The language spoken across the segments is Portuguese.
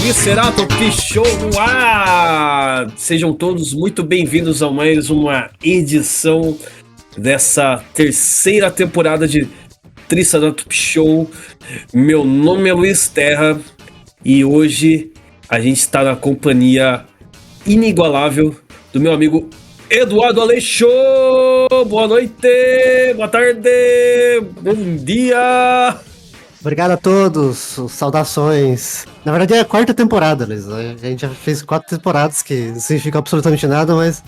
Triceratops Show no ar! Sejam todos muito bem-vindos a mais uma edição dessa terceira temporada de Triceratops Show. Meu nome é Luiz Terra e hoje a gente está na companhia inigualável do meu amigo Eduardo Aleixo. Boa noite, boa tarde, bom dia! Obrigado a todos, saudações. Na verdade é a quarta temporada, Luiz. A gente já fez 4 temporadas, que não significa absolutamente nada, mas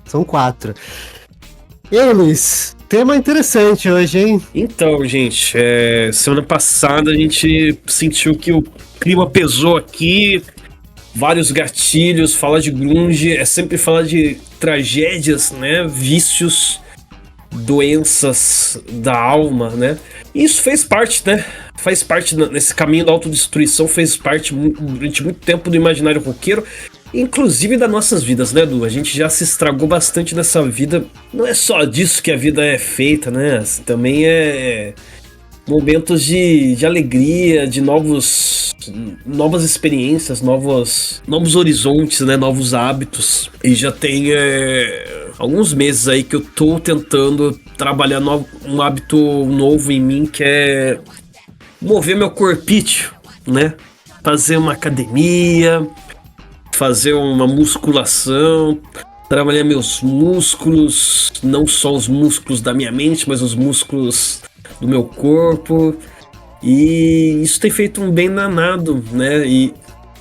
são 4. E aí, Luiz? Tema interessante hoje, hein? Então, gente, semana passada a gente sentiu que o clima pesou aqui, vários gatilhos, falar de grunge é sempre falar de tragédias, né, vícios, doenças da alma, né? E isso fez parte, né? Faz parte nesse caminho da autodestruição, fez parte durante muito tempo do imaginário roqueiro, inclusive das nossas vidas, né, Edu? A gente já se estragou bastante nessa vida. Não é só disso que a vida é feita, né? Também é momentos de alegria, de novas experiências, novos horizontes, né? Novos hábitos. E já tem alguns meses aí que eu tô tentando trabalhar um hábito novo em mim, que é mover meu corpício, né? Fazer uma academia, fazer uma musculação, trabalhar meus músculos, não só os músculos da minha mente, mas os músculos do meu corpo. E isso tem feito um bem danado, né?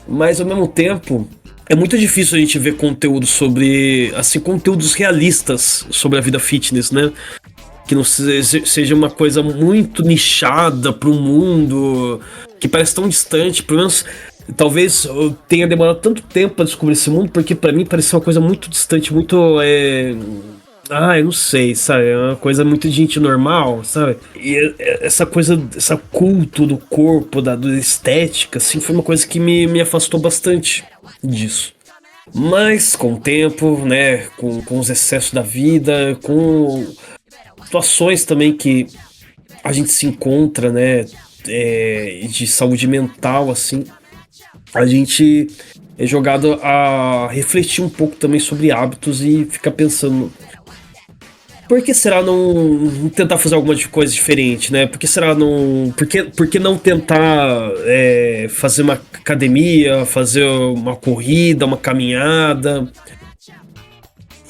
Mas ao mesmo tempo é muito difícil a gente ver conteúdo sobre, assim, conteúdos realistas sobre a vida fitness, né? Que não seja uma coisa muito nichada pro mundo, que parece tão distante. Pelo menos, talvez eu tenha demorado tanto tempo pra descobrir esse mundo, porque pra mim parecia uma coisa muito distante, muito... eu não sei, sabe? É uma coisa muito de gente normal, sabe? E essa coisa, esse culto do corpo, da estética, assim, foi uma coisa que me afastou bastante disso. Mas com o tempo, né, com os excessos da vida, com situações também que a gente se encontra, né, de saúde mental, assim, a gente é jogado a refletir um pouco também sobre hábitos e ficar pensando: por que será não tentar fazer alguma coisa diferente, né? Por que não tentar fazer uma academia, fazer uma corrida, uma caminhada?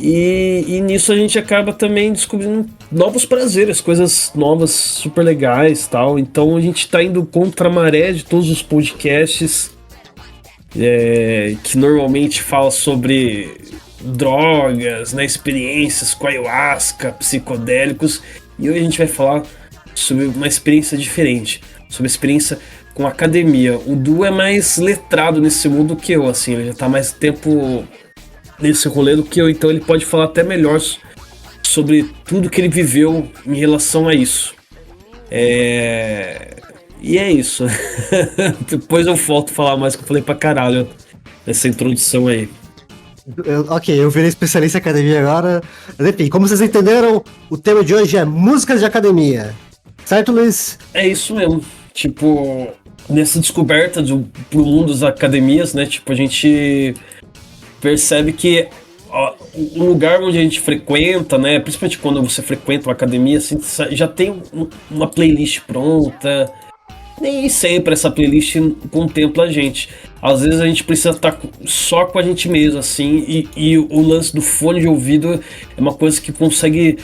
E nisso a gente acaba também descobrindo novos prazeres, coisas novas, super legais, tal. Então a gente tá indo contra a maré de todos os podcasts que normalmente falam sobre drogas, né, experiências com ayahuasca, psicodélicos, e hoje a gente vai falar sobre uma experiência diferente, sobre a experiência com academia. O Du é mais letrado nesse mundo que eu, assim, ele já tá mais tempo nesse rolê do que eu, então ele pode falar até melhor sobre tudo que ele viveu em relação a isso. E é isso. Depois eu volto a falar mais, que eu falei pra caralho nessa introdução aí. Ok, eu virei especialista em academia agora. Mas enfim, como vocês entenderam, o tema de hoje é músicas de academia. Certo, Luiz? É isso mesmo. Tipo, nessa descoberta pro mundo das academias, né? Tipo, a gente percebe que o lugar onde a gente frequenta, né? Principalmente quando você frequenta uma academia, assim, já tem uma playlist pronta. Nem sempre essa playlist contempla a gente. Às vezes a gente precisa estar só com a gente mesmo, assim, e o lance do fone de ouvido é uma coisa que consegue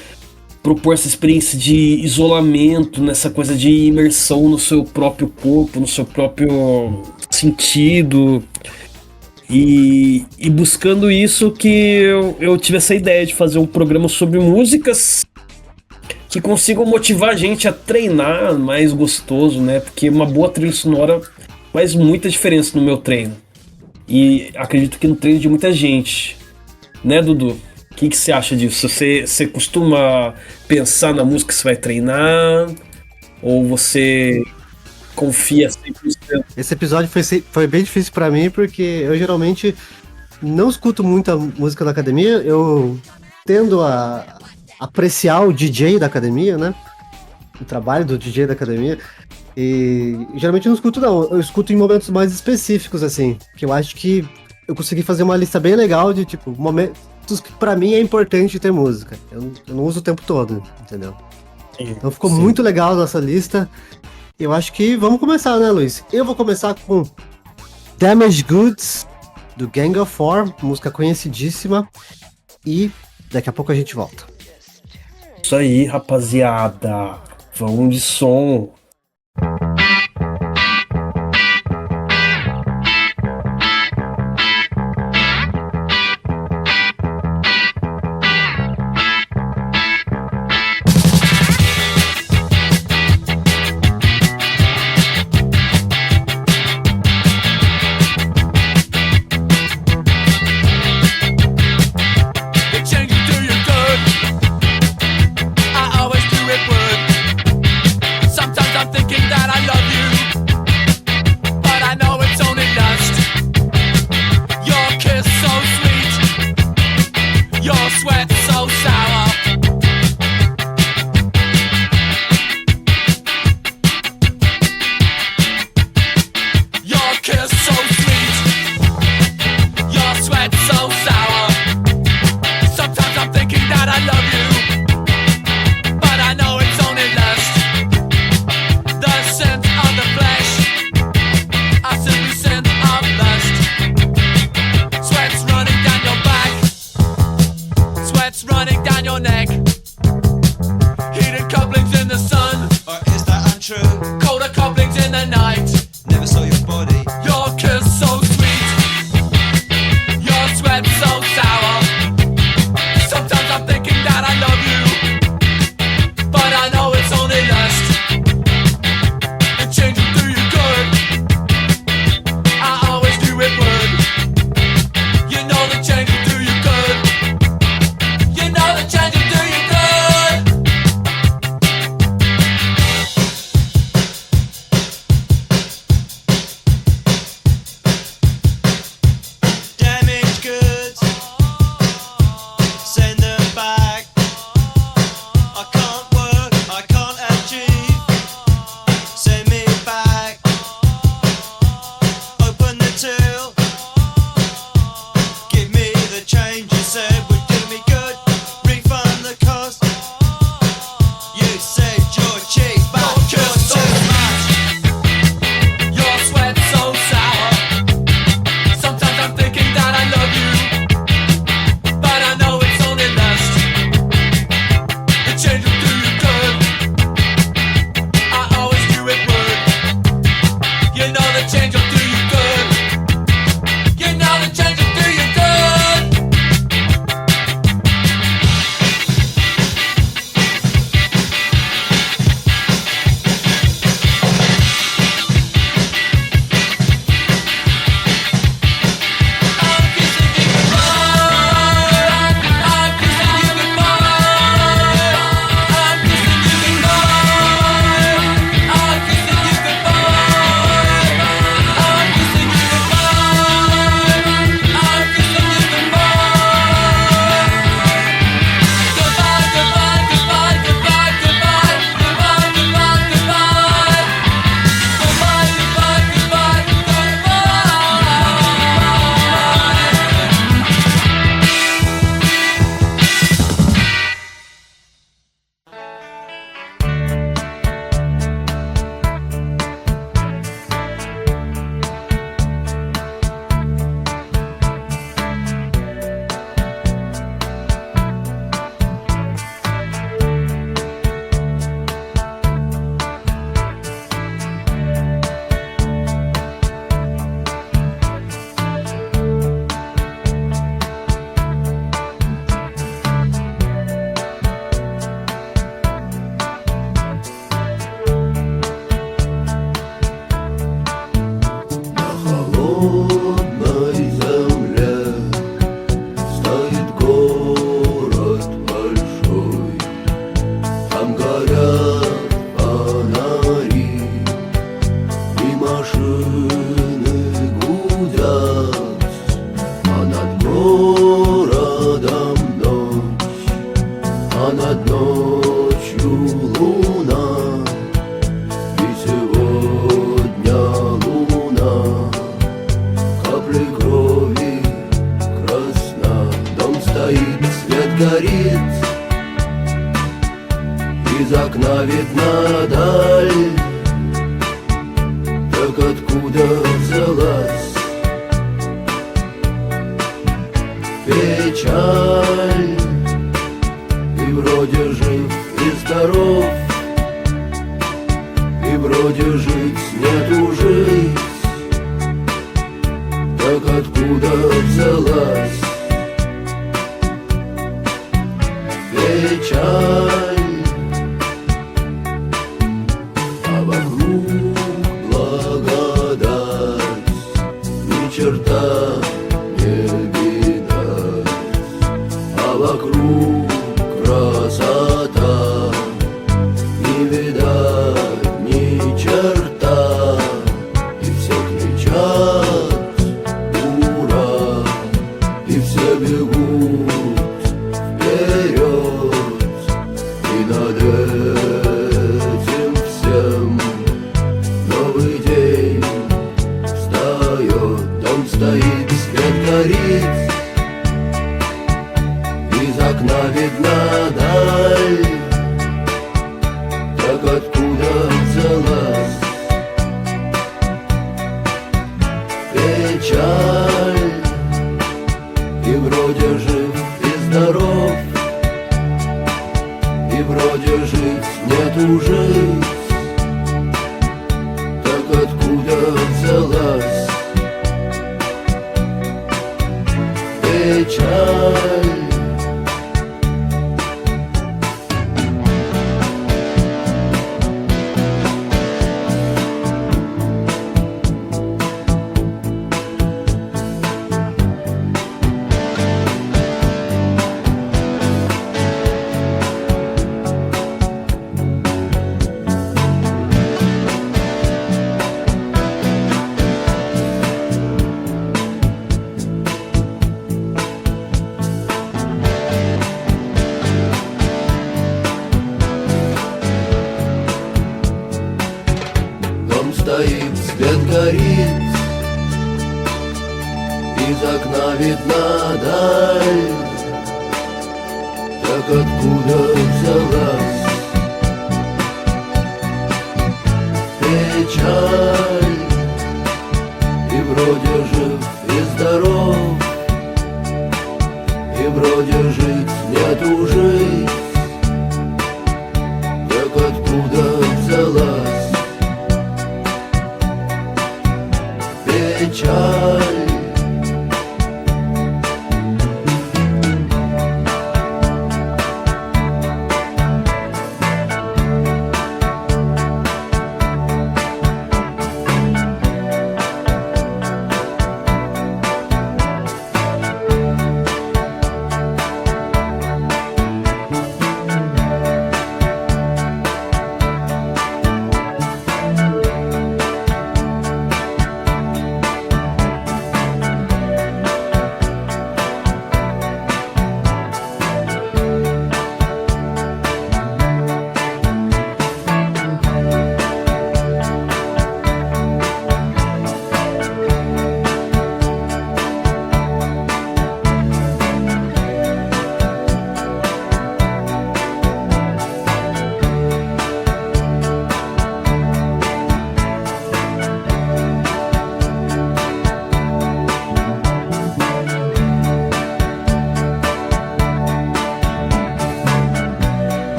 propor essa experiência de isolamento, nessa coisa de imersão no seu próprio corpo, no seu próprio sentido. E buscando isso que eu tive essa ideia de fazer um programa sobre músicas que consigam motivar a gente a treinar mais gostoso, né? Porque uma boa trilha sonora faz muita diferença no meu treino. E acredito que no treino de muita gente. Né, Dudu? O que você acha disso? Você costuma pensar na música que você vai treinar? Ou você confia 100%? Esse episódio foi bem difícil pra mim, porque eu geralmente não escuto muita música na academia. Eu tendo a apreciar o DJ da academia, né? O trabalho do DJ da academia. E geralmente eu não escuto, não. Eu escuto em momentos mais específicos, assim. Que eu acho que eu consegui fazer uma lista bem legal de, tipo, momentos que pra mim é importante ter música. Eu não uso o tempo todo, entendeu? Então ficou Sim. muito legal a nossa lista. Eu acho que vamos começar, né, Luiz? Eu vou começar com Damaged Goods, do Gang of Four, música conhecidíssima. E daqui a pouco a gente volta. Isso aí, rapaziada. Vamos de som. It changes to your good. I always do it would. Sometimes видна даль, так откуда взялась печаль? И вроде жив и здоров, и вроде жить нету жить, так откуда взялась печаль? А вокруг благодать, ни черта не видать, а вокруг красота, не видать ни черта, и все кричат ура, и все бегут вперед, и над этим всем новый день встает. Дом стоит, свет горит, из окна видна даль, так откуда взялась печаль? И вроде жив и здоров, и вроде жить нету жить, так откуда взялась печаль? Дом стоит, свет горит, из окна видна даль, так откуда взялась печаль? И вроде жив и здоров, и вроде жить нету жить, так откуда взялась печаль?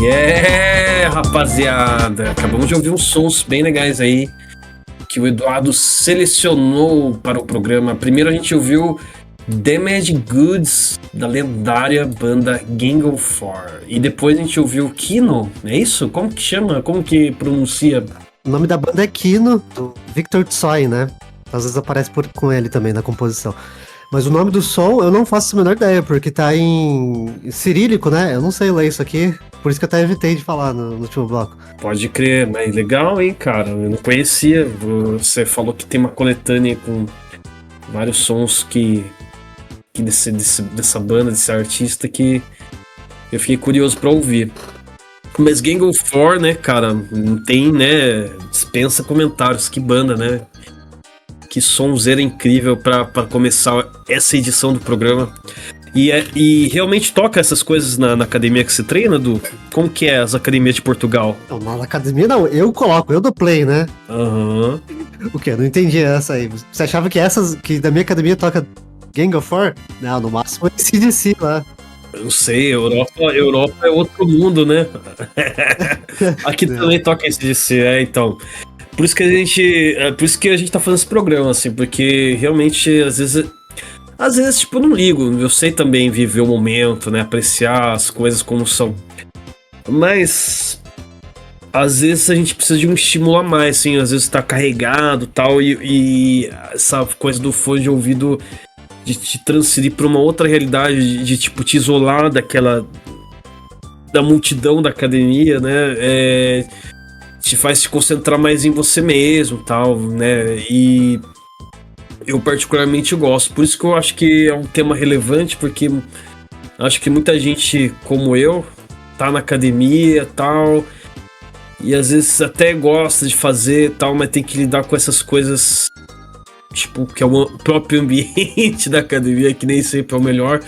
Yeah, rapaziada! Acabamos de ouvir uns sons bem legais aí que o Eduardo selecionou para o programa. Primeiro a gente ouviu Damaged Goods, da lendária banda Gang of Four. E depois a gente ouviu Kino, é isso? Como que chama? Como que pronuncia? O nome da banda é Kino, do Victor Tsoi, né? Às vezes aparece com ele também na composição. Mas o nome do som eu não faço a menor ideia, porque tá em cirílico, né? Eu não sei ler isso aqui, por isso que eu até evitei de falar no último bloco. Pode crer, mas legal, hein, cara? Eu não conhecia. Você falou que tem uma coletânea com vários sons dessa banda, desse artista, que eu fiquei curioso pra ouvir. Mas Gang of Four, né, cara, não tem, né, dispensa comentários, que banda, né? Que sonzeira incrível pra começar essa edição do programa. E realmente toca essas coisas na academia que você treina, Du? Como que é as academias de Portugal? Não, na academia não, eu coloco, eu dou play, né? Aham. O quê? Não entendi essa aí. Você achava que essas, que da minha academia toca Gang of Four? Não, no máximo é CDC lá. Eu sei, Europa é outro mundo, né? Aqui também toca esse DC, então. Por isso que a gente tá fazendo esse programa, assim, porque realmente, às vezes, tipo, eu não ligo. Eu sei também viver o momento, né? Apreciar as coisas como são. Mas às vezes a gente precisa de um estímulo a mais, assim, às vezes tá carregado tal, e essa coisa do fone de ouvido de te transferir pra uma outra realidade, de tipo, te isolar da multidão da academia, né? Te faz se concentrar mais em você mesmo tal, né? E eu particularmente gosto. Por isso que eu acho que é um tema relevante, porque acho que muita gente como eu tá na academia tal, e às vezes até gosta de fazer tal, mas tem que lidar com essas coisas, tipo, que é o próprio ambiente da academia, que nem sempre é o melhor,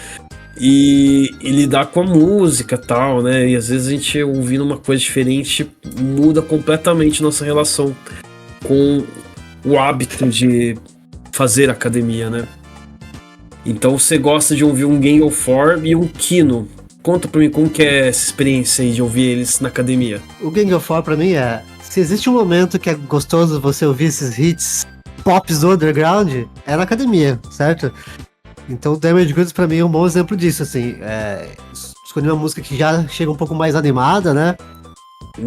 e lidar com a música tal, né? E às vezes a gente ouvindo uma coisa diferente muda completamente nossa relação com o hábito de fazer academia, né? Então você gosta de ouvir um Gang of Four e um Kino. Conta pra mim como que é essa experiência aí de ouvir eles na academia. O Gang of Four pra mim é, se existe um momento que é gostoso você ouvir esses hits pops do underground, é na academia, certo? Então o Damage Goods pra mim é um bom exemplo disso, assim, escolhi uma música que já chega um pouco mais animada, né?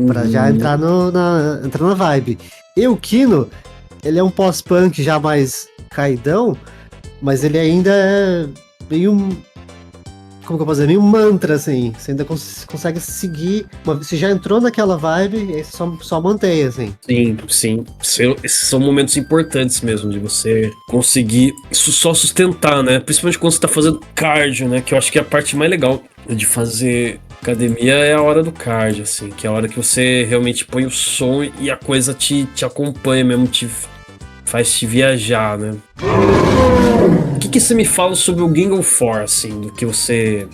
Pra já entrar na vibe. E o Kino, ele é um pós-punk já mais caidão, mas ele ainda é meio, como que eu posso dizer, meio mantra, assim. Você ainda consegue seguir, você já entrou naquela vibe, e aí você só mantém, assim. Sim. Esses são momentos importantes mesmo, de você conseguir só sustentar, né? Principalmente quando você tá fazendo cardio, né? Que eu acho que é a parte mais legal de fazer academia é a hora do cardio, assim. Que é a hora que você realmente põe o som e a coisa te acompanha mesmo, te faz te viajar, né? O que você me fala sobre o Gang of Four, assim, do que você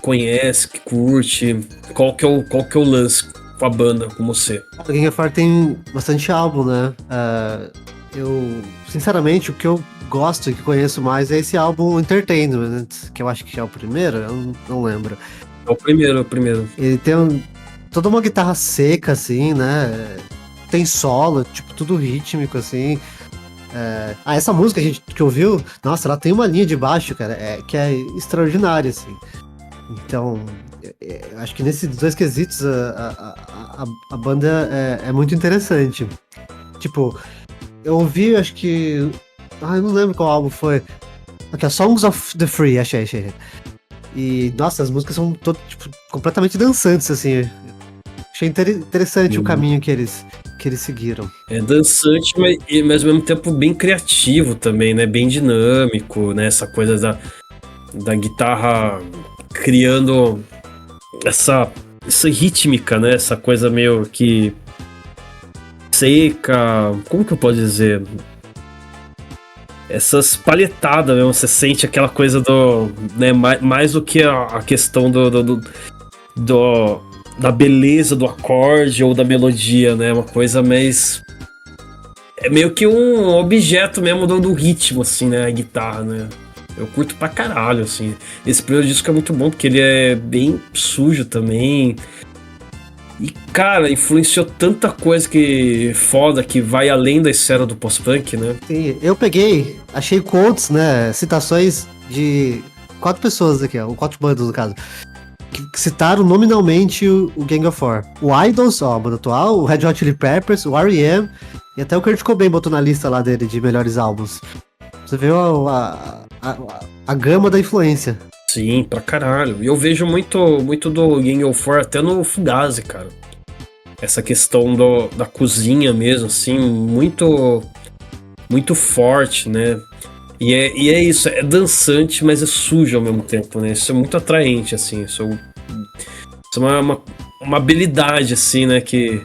conhece, que curte, qual que é o lance com a banda, com você? O Gang of Four tem bastante álbum, né? Eu, sinceramente, o que eu gosto e que conheço mais é esse álbum Entertainment, que eu acho que é o primeiro, eu não lembro. É o primeiro. Ele tem toda uma guitarra seca, assim, né? Tem solo, tipo, tudo rítmico, assim. Essa música que ouviu, nossa, ela tem uma linha de baixo, cara, que é extraordinária, assim. Então, acho que nesses dois quesitos a banda é muito interessante. Tipo, eu ouvi, acho que. Eu não lembro qual álbum foi. Aqui, Songs of the Free, achei. E, nossa, as músicas são tipo, completamente dançantes, assim. Achei interessante o caminho que eles seguiram. É dançante, mas ao mesmo tempo bem criativo também, né? Bem dinâmico, né? Essa coisa da guitarra criando essa rítmica, né? Essa coisa meio que seca, como que eu posso dizer? Essas palhetadas mesmo, você sente aquela coisa do, né, mais do que a questão da beleza do acorde ou da melodia, né? Uma coisa mais, é meio que um objeto mesmo do ritmo, assim, né? A guitarra, né? Eu curto pra caralho, assim. Esse primeiro disco é muito bom, porque ele é bem sujo também. E, cara, influenciou tanta coisa que foda, que vai além da esfera do pós-punk, né? Sim, eu achei quotes, né, citações de 4 pessoas aqui, ó, 4 bandas no caso, que citaram nominalmente o Gang of Four. O Idols, ó, a banda atual, o Red Hot Chili Peppers, o R.E.M., e até o Kurt Cobain botou na lista lá dele de melhores álbuns. Você vê a gama da influência. Sim, pra caralho. E eu vejo muito do Gang of Four até no Fugazi, cara. Essa questão da cozinha mesmo, assim, muito forte, né? E é isso, é dançante, mas é sujo ao mesmo tempo, né? Isso é muito atraente, assim. Isso é uma habilidade, assim, né? Que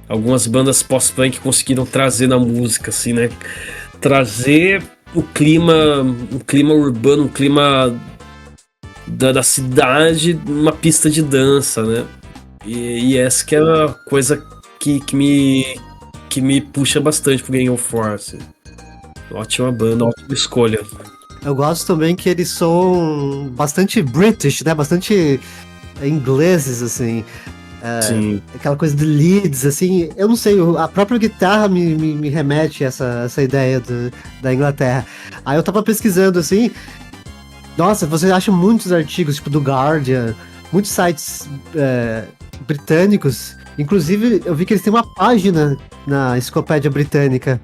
algumas bandas post-punk conseguiram trazer na música, assim, né? Trazer um clima urbano, um clima da cidade numa pista de dança, né? E essa que é a coisa que me puxa bastante pro Gang of War, assim. Ótima banda, ótima escolha. Eu gosto também que eles são bastante British, né? Bastante ingleses, assim. Sim. Aquela coisa de leads, assim. Eu não sei, a própria guitarra me remete a essa ideia da Inglaterra. Aí eu tava pesquisando, assim. Nossa, você acha muitos artigos, tipo do Guardian, muitos sites britânicos. Inclusive, eu vi que eles têm uma página na Enciclopédia Britânica.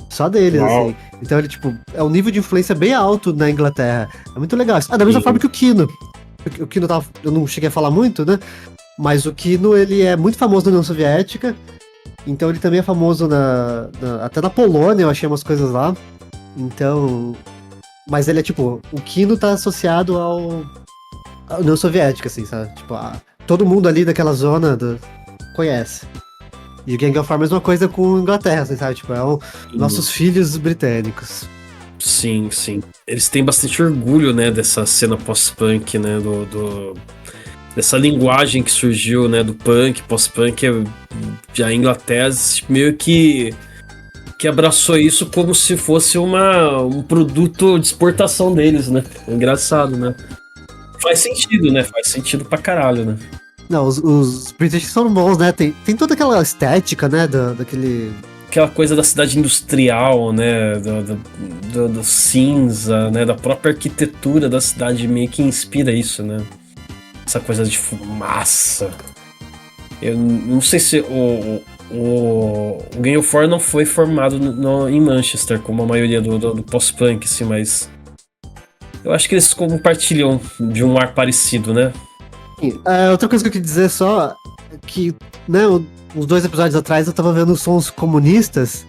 Só deles, Uau. assim. Então ele, tipo, é um nível de influência bem alto na Inglaterra. É muito legal. Da mesma Sim. forma que o Kino. O Kino eu não cheguei a falar muito, né? Mas o Kino, ele é muito famoso na União Soviética. Então ele também é famoso até na Polônia, eu achei umas coisas lá. Então. Mas ele é tipo, o Kino tá associado à União Soviética, assim, sabe? Tipo, todo mundo ali daquela zona conhece. E o Gang of War é a mesma coisa com a Inglaterra, assim, sabe? Tipo, nossos filhos britânicos. Sim, sim. Eles têm bastante orgulho, né, dessa cena pós-punk, né, dessa linguagem que surgiu, né, do punk, pós-punk, a Inglaterra meio que abraçou isso como se fosse um produto de exportação deles, né? Engraçado, né? Faz sentido, né? Faz sentido pra caralho, né? Não, os British são bons, né? Tem toda aquela estética, né? Daquele. Aquela coisa da cidade industrial, né? Do cinza, né? Da própria arquitetura da cidade meio que inspira isso, né? Essa coisa de fumaça. Eu não sei se o Gang of War não foi formado em Manchester, como a maioria do post-punk, assim, mas eu acho que eles compartilham de um ar parecido, né? Outra coisa que eu queria dizer só é que, né, uns 2 episódios atrás eu tava vendo Sons Comunistas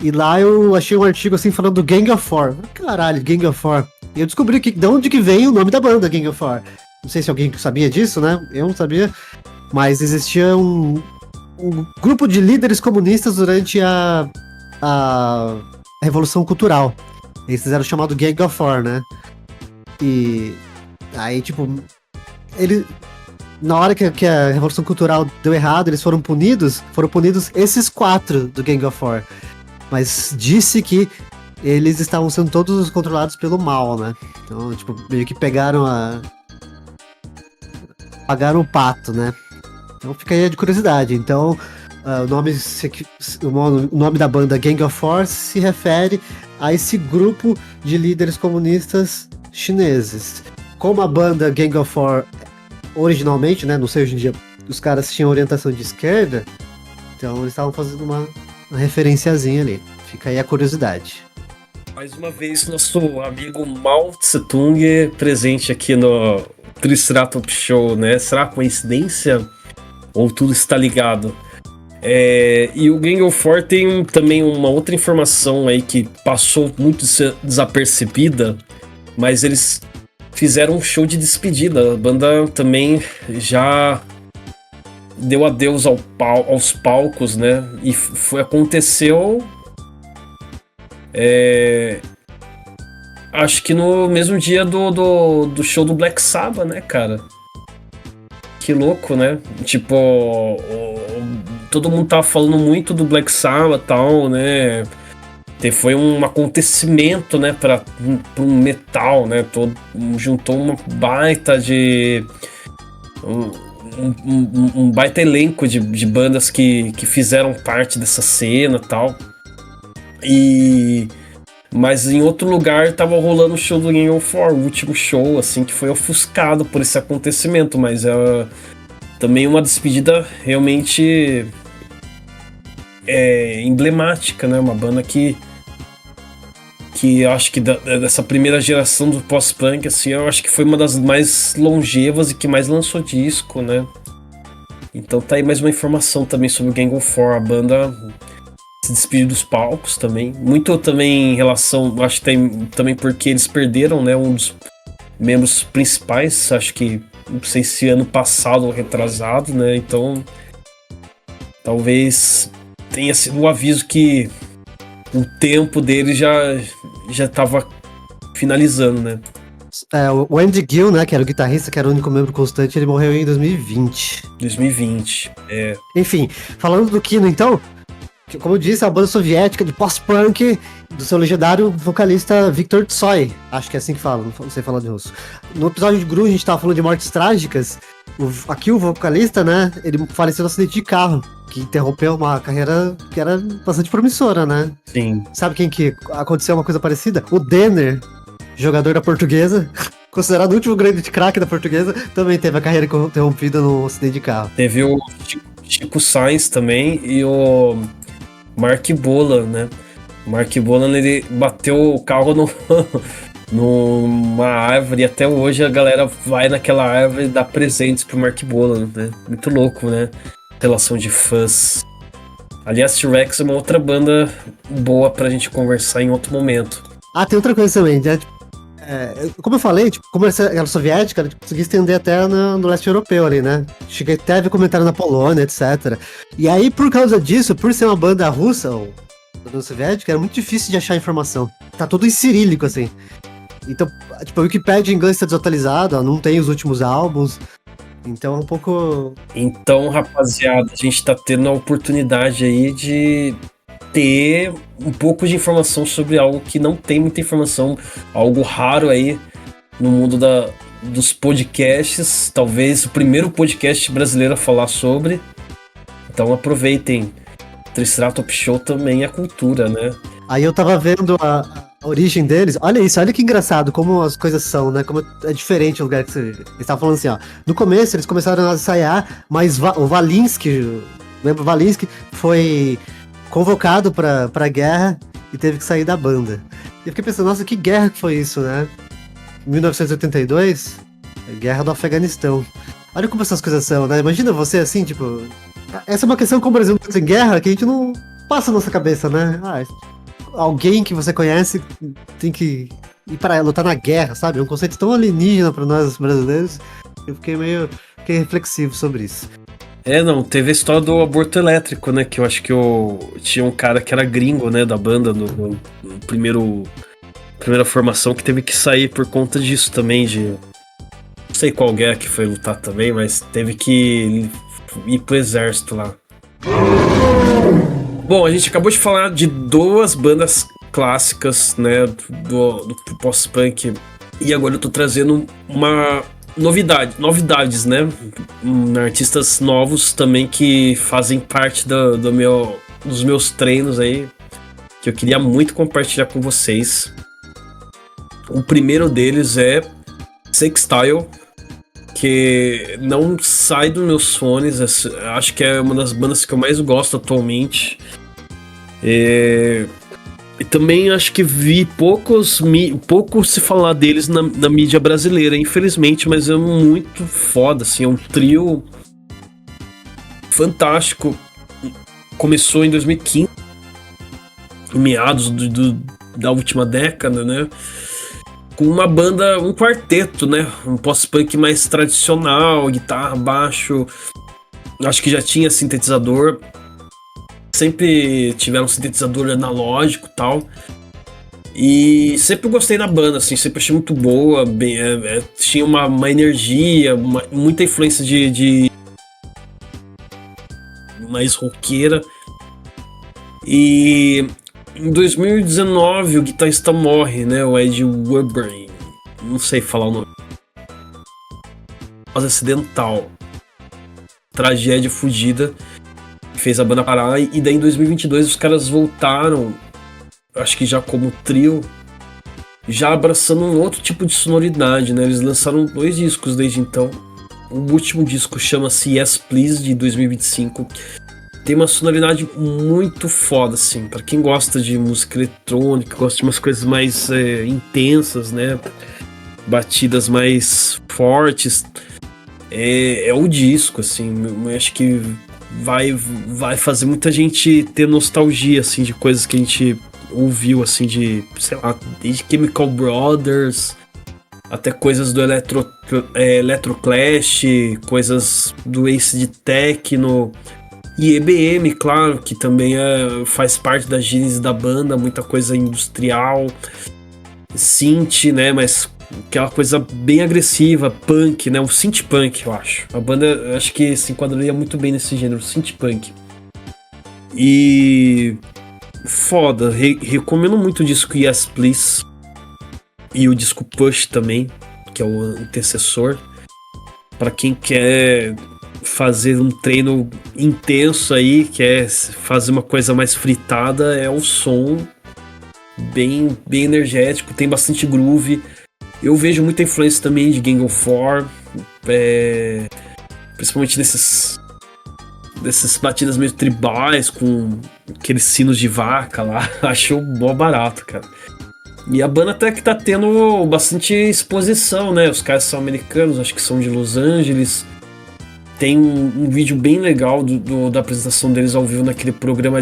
e lá eu achei um artigo assim falando do Gang of War. Caralho, Gang of War. E eu descobri de onde que vem o nome da banda, Gang of War. Não sei se alguém sabia disso, né? Eu não sabia. Mas existia um grupo de líderes comunistas durante a Revolução Cultural. Eles fizeram o chamado Gang of War, né? E aí, tipo, na hora que a Revolução Cultural deu errado, eles foram punidos esses 4 do Gang of War. Mas disse que eles estavam sendo todos controlados pelo mal, né? Então, tipo, meio que pagaram o pato, né? Então fica aí de curiosidade. Então, o nome da banda Gang of War se refere a esse grupo de líderes comunistas chineses. Como a banda Gang of War, originalmente, né, não sei hoje em dia, os caras tinham orientação de esquerda, então eles estavam fazendo uma referenciazinha ali. Fica aí a curiosidade. Mais uma vez, nosso amigo Mao Tse-tung presente aqui no Triceratops Show, né? Será coincidência? Ou tudo está ligado? E o Gang of War tem também uma outra informação aí que passou muito desapercebida, mas eles fizeram um show de despedida. A banda também já deu adeus aos palcos, né? E aconteceu. Acho que no mesmo dia do show do Black Sabbath, né, cara? Que louco, né? Tipo, todo mundo tava falando muito do Black Sabbath e tal, né? Foi um acontecimento, né, para um metal, né? Juntou uma baita de... Um baita elenco de bandas que fizeram parte dessa cena e tal. Mas em outro lugar tava rolando o show do Gang of War, o último show, assim, que foi ofuscado por esse acontecimento, mas é também uma despedida realmente emblemática, né? Uma banda que eu acho que dessa primeira geração do pós-punk, assim, eu acho que foi uma das mais longevas e que mais lançou disco, né? Então tá aí mais uma informação também sobre o Gang of War, a banda se despediu dos palcos também. Muito também em relação, acho que tem também porque eles perderam, né, um dos membros principais, acho que não sei se ano passado ou retrasado, né? Então, talvez tenha sido um aviso que o tempo dele já tava finalizando, né? O Andy Gill, né, que era o guitarrista, que era o único membro constante, ele morreu em 2020. 2020, Enfim, falando do Kino, então, que, como eu disse, é uma banda soviética de post-punk do seu legendário vocalista Viktor Tsoi. Acho que é assim que fala, não sei falar de russo. No episódio de Grunge, a gente tava falando de mortes trágicas. Aqui o vocalista, né, ele faleceu no acidente de carro, que interrompeu uma carreira que era bastante promissora, né? sim. Sabe quem que aconteceu uma coisa parecida? O Denner, jogador da Portuguesa, considerado o último grande craque da Portuguesa, também teve a carreira interrompida no acidente de carro. Teve o Chico Sainz também e o Mark Bolan, né? O Mark Bolan, ele bateu o carro numa árvore e até hoje a galera vai naquela árvore e dá presentes pro Mark Bolan, né? Muito louco, né? Relação de fãs. Aliás, T-Rex é uma outra banda boa pra gente conversar em outro momento. Ah, tem outra coisa também, né? Como eu falei, tipo, como era soviética, a gente conseguia estender até no leste europeu ali, né? Cheguei até a ver comentário na Polônia, etc. E aí, por causa disso, por ser uma banda russa, ou banda soviética, era muito difícil de achar informação. Tá tudo em cirílico, assim. Então, tipo, a Wikipédia em inglês tá desatualizado, ó, não tem os últimos álbuns. Então é um pouco... Então, rapaziada, a gente tá tendo a oportunidade aí de ter um pouco de informação sobre algo que não tem muita informação, algo raro aí no mundo dos podcasts, talvez o primeiro podcast brasileiro a falar sobre. Então aproveitem, Triceratops Show também é cultura, né? Aí eu tava vendo a origem deles, olha isso, olha que engraçado como as coisas são, né? Como é diferente o lugar que você... Eles estavam falando assim, ó, no começo eles começaram a ensaiar, mas o Valinsky, lembra o Valinsky, foi convocado pra guerra e teve que sair da banda. E eu fiquei pensando, nossa, que guerra que foi isso, né? 1982, guerra do Afeganistão. Olha como essas coisas são, né? Imagina você assim, tipo... Essa é uma questão como o Brasil tá em guerra que a gente não passa na nossa cabeça, né? Alguém que você conhece tem que ir pra lutar na guerra, sabe? É um conceito tão alienígena pra nós brasileiros. Eu fiquei reflexivo sobre isso. Não, teve a história do aborto elétrico, né? Que eu acho que tinha um cara que era gringo, né? Da banda, no primeira formação, que teve que sair por conta disso também, não sei qual guerra que foi lutar também, mas teve que ir pro exército lá. Bom, a gente acabou de falar de duas bandas clássicas, né, do post-punk, e agora eu tô trazendo uma novidades, né, artistas novos também que fazem parte dos meus treinos aí, que eu queria muito compartilhar com vocês. O primeiro deles é Sextile, que não sai dos meus fones, acho que é uma das bandas que eu mais gosto atualmente. E também acho que vi pouco se falar deles na mídia brasileira, infelizmente, mas é muito foda, assim, é um trio fantástico. Começou em 2015, meados da última década, né? Com uma banda, um quarteto, né? Um post-punk mais tradicional, guitarra, baixo. Acho que já tinha sintetizador. Sempre tiveram um sintetizador analógico e tal. E sempre gostei da banda, assim, sempre achei muito boa. Tinha uma energia, muita influência de mais roqueira. E em 2019 o guitarrista morre, né? O Ed Weber, não sei falar o nome. Acidental. Tragédia fudida. Fez a banda parar. E daí em 2022 os caras voltaram, acho que já como trio, já abraçando um outro tipo de sonoridade, né? Eles lançaram 2 discos desde então. O último disco chama-se Yes Please, de 2025. Tem uma sonoridade muito foda, assim, pra quem gosta de música eletrônica, gosta de umas coisas mais intensas, né? Batidas mais fortes. É o disco, assim, eu acho que vai fazer muita gente ter nostalgia, assim, de coisas que a gente ouviu, assim, de, sei lá, desde Chemical Brothers até coisas do Electroclash, coisas do Acid Techno e EBM, claro, que também faz parte da gênese da banda, muita coisa industrial, synth, né, mas aquela coisa bem agressiva, punk, né, o synth punk, eu acho. A banda, acho que se enquadraria muito bem nesse gênero, synth punk. E foda, recomendo muito o disco Yes Please e o disco Push também, que é o antecessor, para quem quer fazer um treino intenso aí, quer fazer uma coisa mais fritada, é o som bem energético, tem bastante groove. Eu vejo muita influência também de Gang of Four, principalmente dessas batidas meio tribais, com aqueles sinos de vaca lá. Acho mó barato, cara. E a banda até que tá tendo bastante exposição, né? Os caras são americanos, acho que são de Los Angeles. Tem um vídeo bem legal da apresentação deles ao vivo naquele programa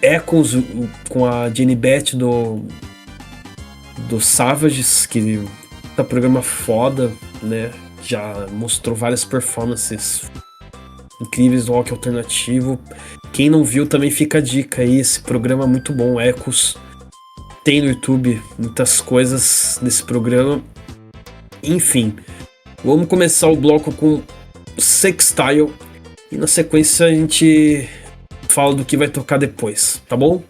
Echoes, com a Jenny Beth do Savages, que tá programa foda, né? Já mostrou várias performances incríveis do rock alternativo. Quem não viu também fica a dica aí, esse programa é muito bom, Echoes. Tem no YouTube muitas coisas desse programa. Enfim, vamos começar o bloco com Sextile e na sequência a gente fala do que vai tocar depois, tá bom?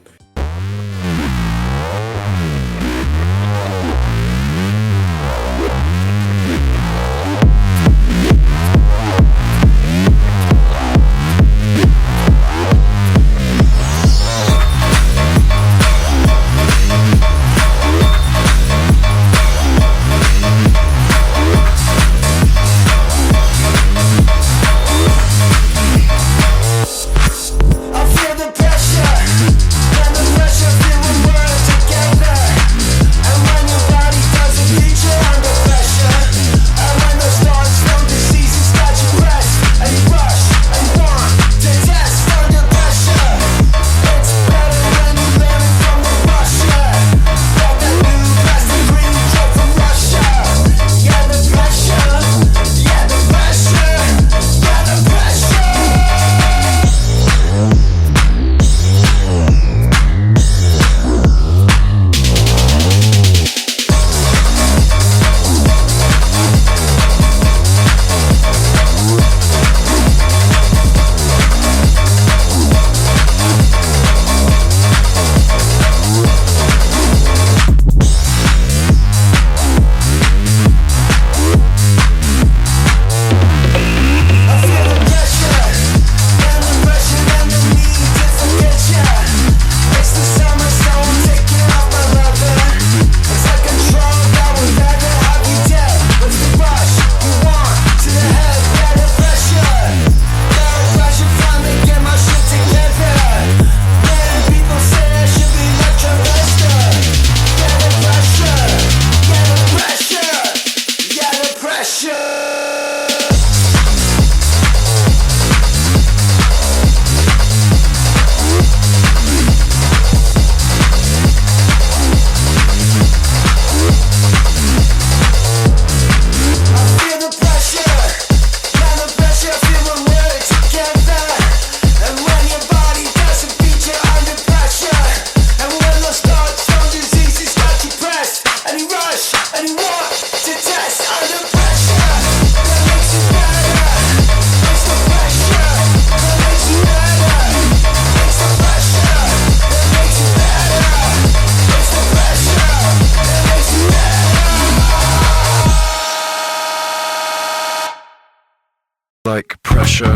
Like pressure,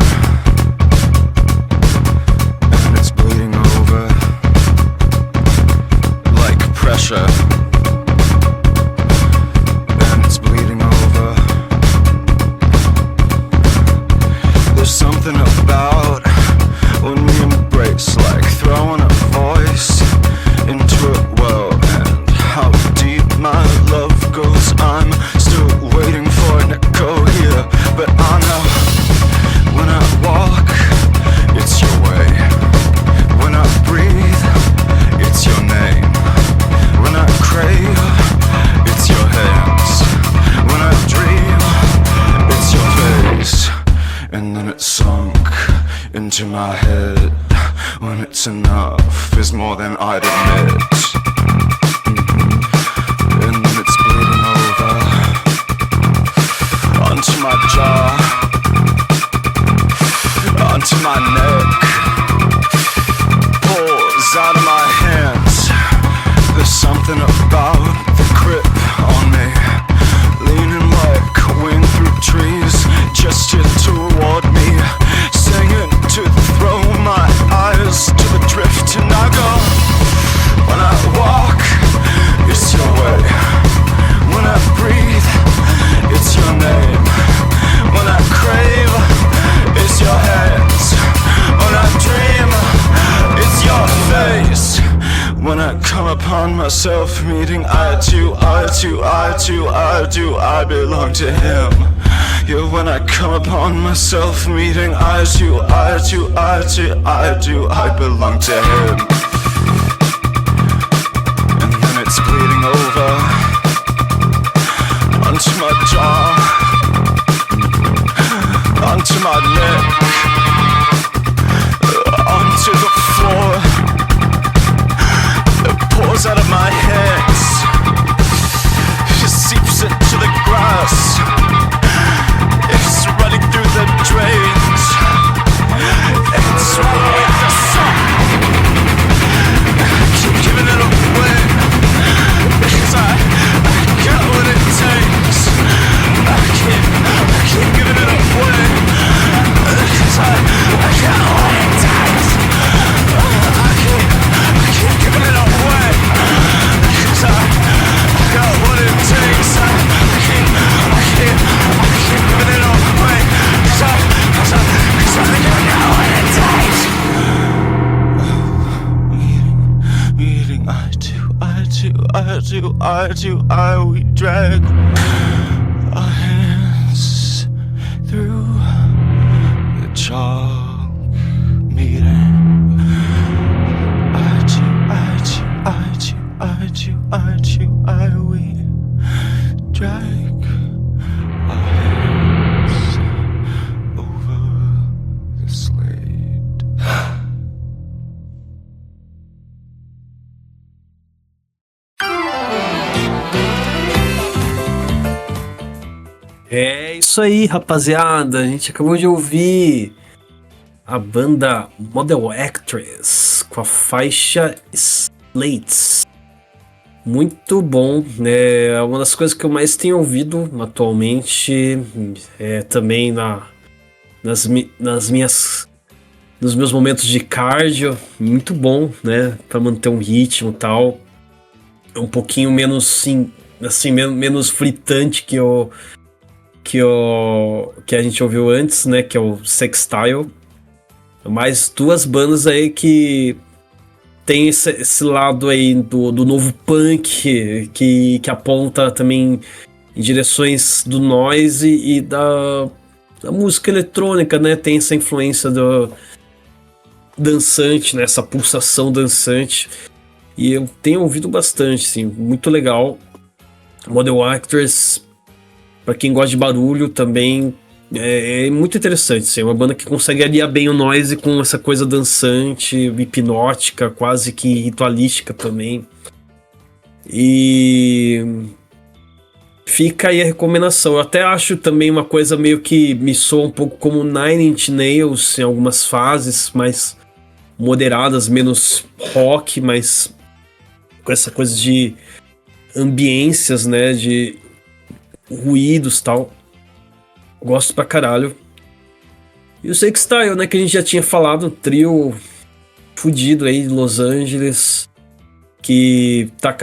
and it's bleeding over. Like pressure, and it's bleeding over. There's something about when we embrace, like throwing a voice into a well, and how deep my love goes. I'm still waiting for an echo here, but I know when I walk, it's your way. When I breathe, it's your name. When I cry, my head when it's enough is more than I'd admit. And then it's bleeding over onto my jaw, onto my neck, pours out of my hands. There's something about the grip on me, leaning like wind through trees, gesture toward me, singing to throw my eyes to the drift. And I go, when I walk, it's your way. When I breathe, it's your name. When I crave, it's your hands. When I dream, it's your face. When I come upon myself meeting eye to eye to eye to eye to I belong to him. Yeah, when I come upon myself meeting eye to eye to eye to eye to I belong to him. And then it's bleeding over onto my jaw, onto my neck, onto the floor. It pours out of my hands, it seeps into the grass, it's running through the drains, it's swallowing the sun. I keep giving it away, because I got what it takes. I keep giving it away, because I got what it takes. I keep giving it away, because I got what it takes. I keep giving it away, because I got what it takes. Meeting eye to eye, we drag our hands through the chalk. Meeting eye to eye, we drag our hands over the slate. É isso aí, rapaziada. A gente acabou de ouvir a banda Model Actress com a faixa Slates. Muito bom, né? É uma das coisas que eu mais tenho ouvido atualmente. Também nos meus momentos de cardio. Muito bom, né? Pra manter um ritmo e tal. É um pouquinho menos, menos fritante que a gente ouviu antes, né? Que é o Sextile. Mais duas bandas aí que tem esse lado aí do novo punk que aponta também em direções do noise e da música eletrônica, né? Tem essa influência do dançante, né? Essa pulsação dançante. E eu tenho ouvido bastante, sim. Muito legal. Model Actress, pra quem gosta de barulho também, é muito interessante. Assim, é uma banda que consegue aliar bem o noise com essa coisa dançante, hipnótica, quase que ritualística também. E fica aí a recomendação. Eu até acho também uma coisa meio que me soa um pouco como Nine Inch Nails em algumas fases mais moderadas, menos rock, mas com essa coisa de ambiências, né, de ruídos e tal. Gosto pra caralho. E o Sextile, né, que a gente já tinha falado, um trio fudido aí de Los Angeles, que tá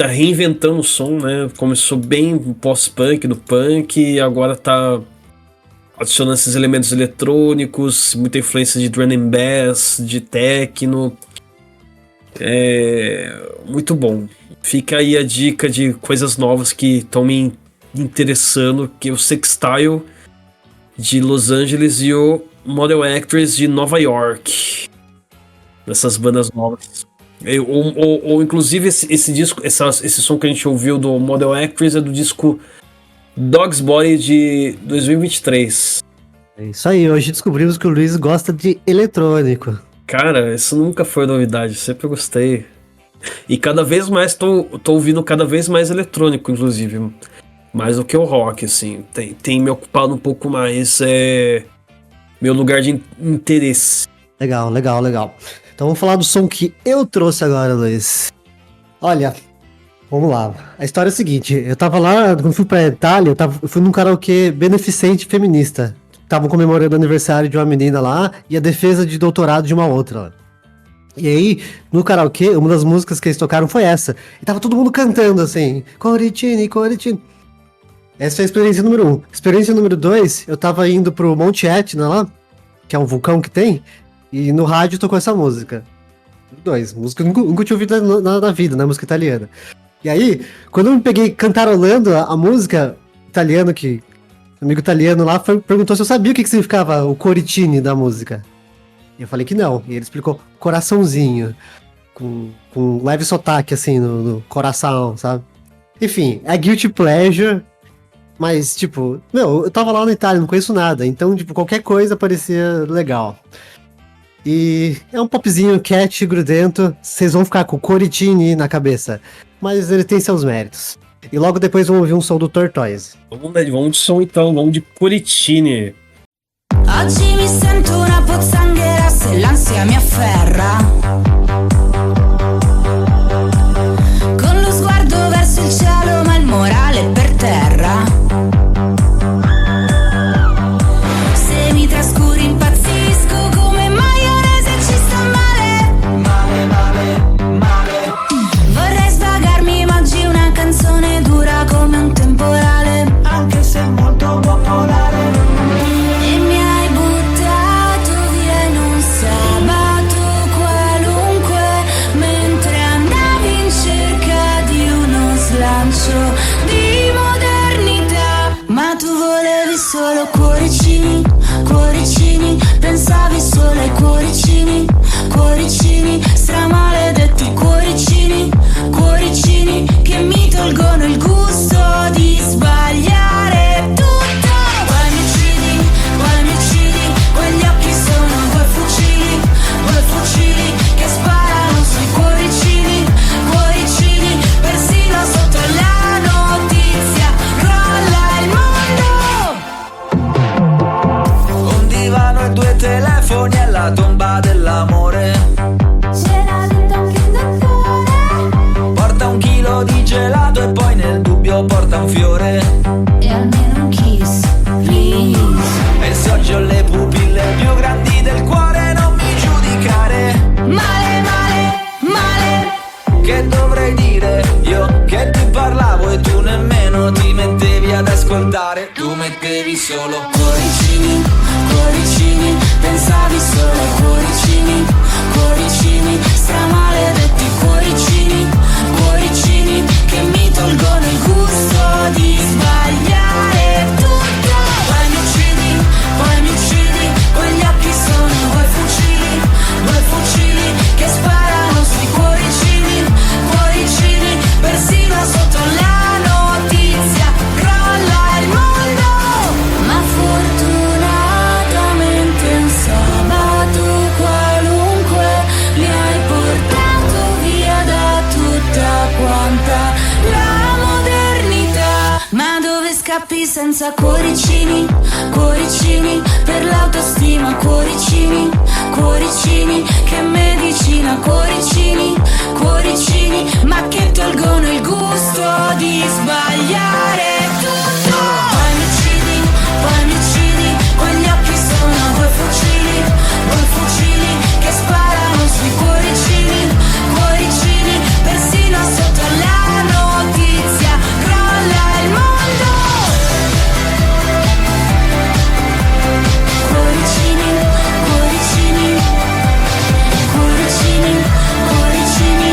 reinventando o som, né? Começou bem pós-punk, no punk, e agora tá adicionando esses elementos eletrônicos, muita influência de drum and bass, de techno. Muito bom. Fica aí a dica de coisas novas que estão me interessando, que é o Sextile de Los Angeles e o Model Actress de Nova York. Dessas bandas novas. Ou inclusive esse disco, esse som que a gente ouviu do Model Actress é do disco Dog's Body de 2023. É isso aí, hoje descobrimos que o Luiz gosta de eletrônico. Cara, isso nunca foi novidade, sempre gostei. E cada vez mais tô ouvindo cada vez mais eletrônico, inclusive. Mais do que o rock, assim. Tem me ocupado um pouco mais meu lugar de interesse. Legal, legal, legal. Então vamos falar do som que eu trouxe agora, Luiz. Olha, vamos lá. A história é a seguinte, eu tava lá, quando fui pra Itália, eu fui num karaokê beneficente feminista. Estavam comemorando o aniversário de uma menina lá e a defesa de doutorado de uma outra lá. E aí, no karaokê, uma das músicas que eles tocaram foi essa. E tava todo mundo cantando assim, Coricini, Coricini. Essa foi a experiência número 1. Experiência número 2, eu tava indo pro Monte Etna lá, que é um vulcão que tem, e no rádio tocou essa música. 2, música que eu nunca tinha ouvido na vida, né? Música italiana. E aí, quando eu me peguei cantarolando a música italiana, que o amigo italiano lá perguntou se eu sabia o que significava o Coricini da música. E eu falei que não. E ele explicou coraçãozinho, com um leve sotaque assim no coração, sabe? Enfim, é guilty pleasure. Mas, tipo, eu tava lá na Itália, não conheço nada, então, tipo, qualquer coisa parecia legal. E é um popzinho cat grudento, vocês vão ficar com o Coricini na cabeça, mas ele tem seus méritos. E logo depois vão ouvir um som do Tortoise. Vamos de som então, vamos de Coricini. Oggi mi sento una pozzanghera se l'ansia mi afferra. Con lo sguardo verso il cielo ma il morale è per terra. Se mi trascuri impazzisco come maionese e ci sta male. Male, male, male. Vorrei svagarmi ma oggi una canzone dura come un temporale, anche se molto popolare. E mi hai buttato via in un sabato qualunque, mentre andavi in cerca di uno slancio di modernità. Ma tu volevi solo cuoricini, cuoricini, pensavi solo ai cuoricini, cuoricini, stramaledetti cuoricini, cuoricini, che mi tolgono il gusto di sbagliare tutto. Poi mi uccidi, quegli occhi sono due fucili che sparano sui cuoricini, cuoricini, persino sotto la notizia crolla il mondo. Un divano e 2 telefoni è la tomba dell'amore. C'era dentro anche un dottore Porta 1 chilo di gelato e poi nel dubbio porta un fiore. e almeno un kiss, please. E se oggi ho le pupille più grandi del cuore non mi giudicare. Male, male, male. Che dovrei dire io che ti parlavo e tu nemmeno ti mettevi ad ascoltare. Tu mettevi solo Cuoricini, cuoricini, pensavi solo ai cuoricini, cuoricini, stramaledetti cuoricini, cuoricini, che mi tolgono il gusto di sbagliare tutto. Poi mi uccidi, quegli occhi sono due fucili che sparano sui cuoricini, cuoricini, persino sotto la notizia crolla il mondo. Ma fortunatamente un sabato qualunque mi hai portato via da tutta quanta la modernità. Ma dove scappi senza cuoricini, cuoricini, per l'autostima cuoricini, cuoricini, che medicina cuoricini, cuoricini, ma che tolgono il gusto di sbagliare tutto. Poi mi uccidi, quegli occhi sono due fucili che sparano sui cuoricini, cuoricini, persino sotto la notizia crolla il mondo. Cuoricini, cuoricini, cuoricini, cuoricini,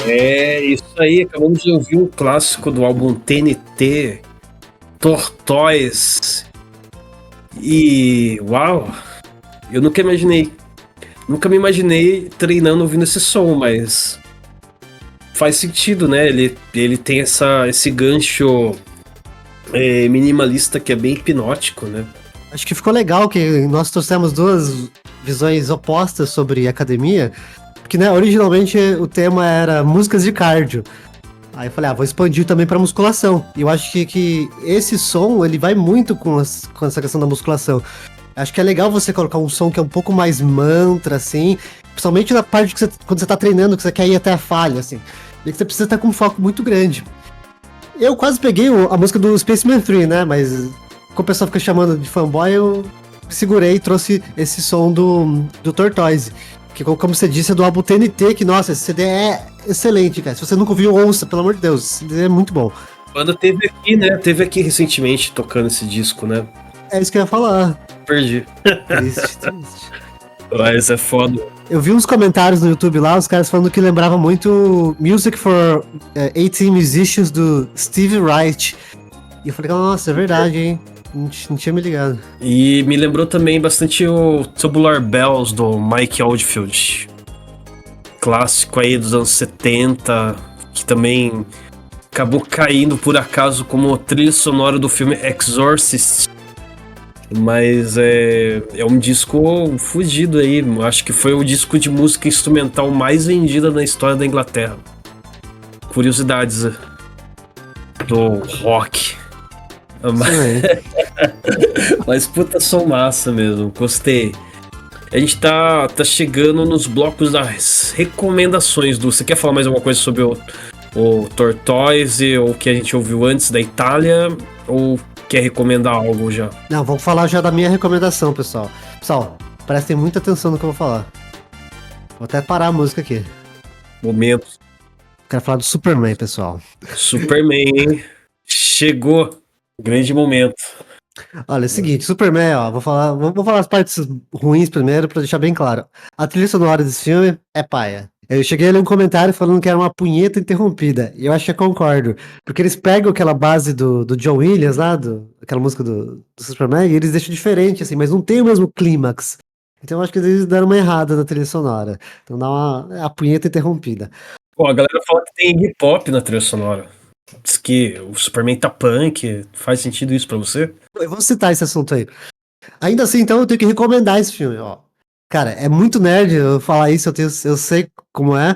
É isso aí, acabamos de ouvir um clássico do álbum TNT, Tortoise. E uau, eu nunca me imaginei treinando ouvindo esse som, mas faz sentido, né? Ele tem esse gancho minimalista que é bem hipnótico, né? Acho que ficou legal que nós trouxemos duas visões opostas sobre academia, porque, né, originalmente o tema era músicas de cardio. Aí eu falei, vou expandir também pra musculação. E eu acho que esse som, ele vai muito com essa questão da musculação. Acho que é legal você colocar um som que é um pouco mais mantra, assim, principalmente na parte que quando você tá treinando, que você quer ir até a falha, assim. E que você precisa estar com um foco muito grande. Eu quase peguei a música do Spaceman 3, né, mas como o pessoal fica chamando de fanboy, eu segurei e trouxe esse som do Tortoise. Que, como você disse, é do álbum TNT, que, nossa, esse CD é excelente, cara. Se você nunca ouviu, ouça, pelo amor de Deus. Esse CD é muito bom. A banda teve aqui, né? Teve aqui recentemente tocando esse disco, né? É isso que eu ia falar. Perdi. Triste. Mas é foda. Eu vi uns comentários no YouTube lá, os caras falando que lembrava muito Music for 18 Musicians do Steve Wright. E eu falei, nossa, é verdade, hein? Não tinha me ligado. E me lembrou também bastante o Tubular Bells do Mike Oldfield. Clássico aí dos anos 70, que também acabou caindo por acaso como trilha sonora do filme Exorcist. Mas é um disco fudido aí. Acho que foi o disco de música instrumental mais vendida na história da Inglaterra. Curiosidades do rock. Mas puta som massa mesmo, gostei. A gente tá chegando nos blocos das recomendações. Você quer falar mais alguma coisa sobre o Tortoise, ou o que a gente ouviu antes da Itália, ou quer recomendar algo já? Não, vou falar já da minha recomendação, pessoal. Pessoal, prestem muita atenção no que eu vou falar. Vou até parar a música aqui. Momento. Quero falar do Superman, pessoal. Superman, hein? Chegou. Grande momento. Olha, é o seguinte, Superman, ó, vou falar as partes ruins primeiro pra deixar bem claro. A trilha sonora desse filme é paia. Eu cheguei a ler um comentário falando que era uma punheta interrompida, e eu acho que eu concordo, porque eles pegam aquela base do John Williams lá, aquela música do Superman, e eles deixam diferente, assim, mas não tem o mesmo clímax. Então eu acho que eles deram uma errada na trilha sonora. Então dá a punheta interrompida. Pô, a galera fala que tem hip hop na trilha sonora. Diz que o Superman tá punk. Faz sentido isso pra você? Eu vou citar esse assunto aí. Ainda assim, então, eu tenho que recomendar esse filme, ó. Cara, é muito nerd eu falar isso, eu sei como é,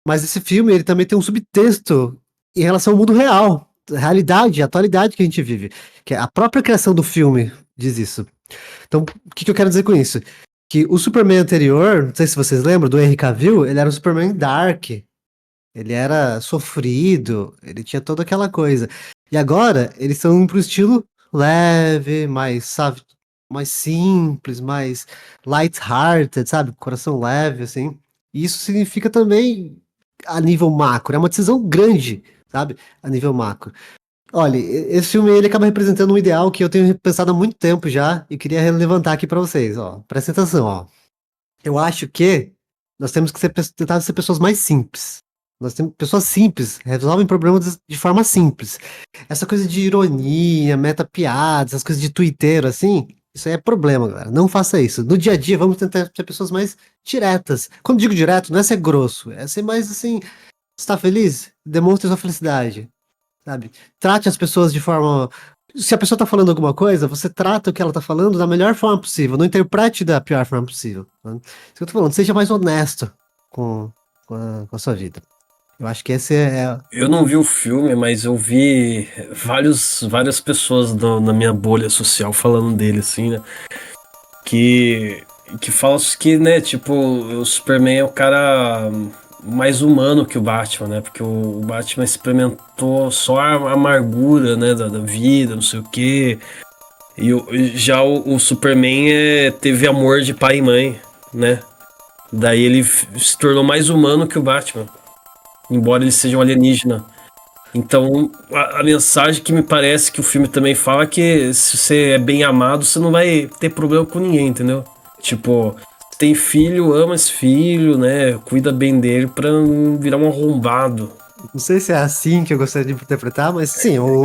mas esse filme, ele também tem um subtexto em relação ao mundo real, realidade, atualidade que a gente vive, que é a própria criação do filme diz isso. Então, o que eu quero dizer com isso? Que o Superman anterior, não sei se vocês lembram, do Henry Cavill, ele era um Superman dark, ele era sofrido, ele tinha toda aquela coisa. E agora, eles estão pro estilo leve, mais, sabe, mais simples, mais light-hearted, sabe? Coração leve, assim. E isso significa também a nível macro. É uma decisão grande, sabe? A nível macro. Olha, esse filme ele acaba representando um ideal que eu tenho pensado há muito tempo já e queria levantar aqui pra vocês, ó. Presta atenção, ó. Eu acho que nós temos que tentar ser pessoas mais simples. Nós temos pessoas simples, resolvem problemas de forma simples. Essa coisa de ironia, meta-piadas, essas coisas de twitteiro, assim, isso aí é problema, galera. Não faça isso. No dia a dia, vamos tentar ser pessoas mais diretas. Quando digo direto, não é ser grosso, é ser mais assim, está feliz? Demonstre sua felicidade, sabe? Trate as pessoas de forma... Se a pessoa tá falando alguma coisa, você trata o que ela tá falando da melhor forma possível, não interprete da pior forma possível. Né? Isso que eu tô falando, seja mais honesto com a sua vida. Eu acho que esse é... Eu não vi o filme, mas eu vi várias pessoas na minha bolha social falando dele, assim, né? Que falam que, né, tipo, o Superman é o cara mais humano que o Batman, né? Porque o Batman experimentou só a amargura, né, da vida, não sei o quê. Já o Superman teve amor de pai e mãe, né? Daí ele se tornou mais humano que o Batman. Embora ele seja um alienígena. Então, a mensagem que me parece que o filme também fala é que se você é bem amado, você não vai ter problema com ninguém, entendeu? Tipo, tem filho, ama esse filho, né? Cuida bem dele pra não virar um arrombado. Não sei se é assim que eu gostaria de interpretar, mas sim, o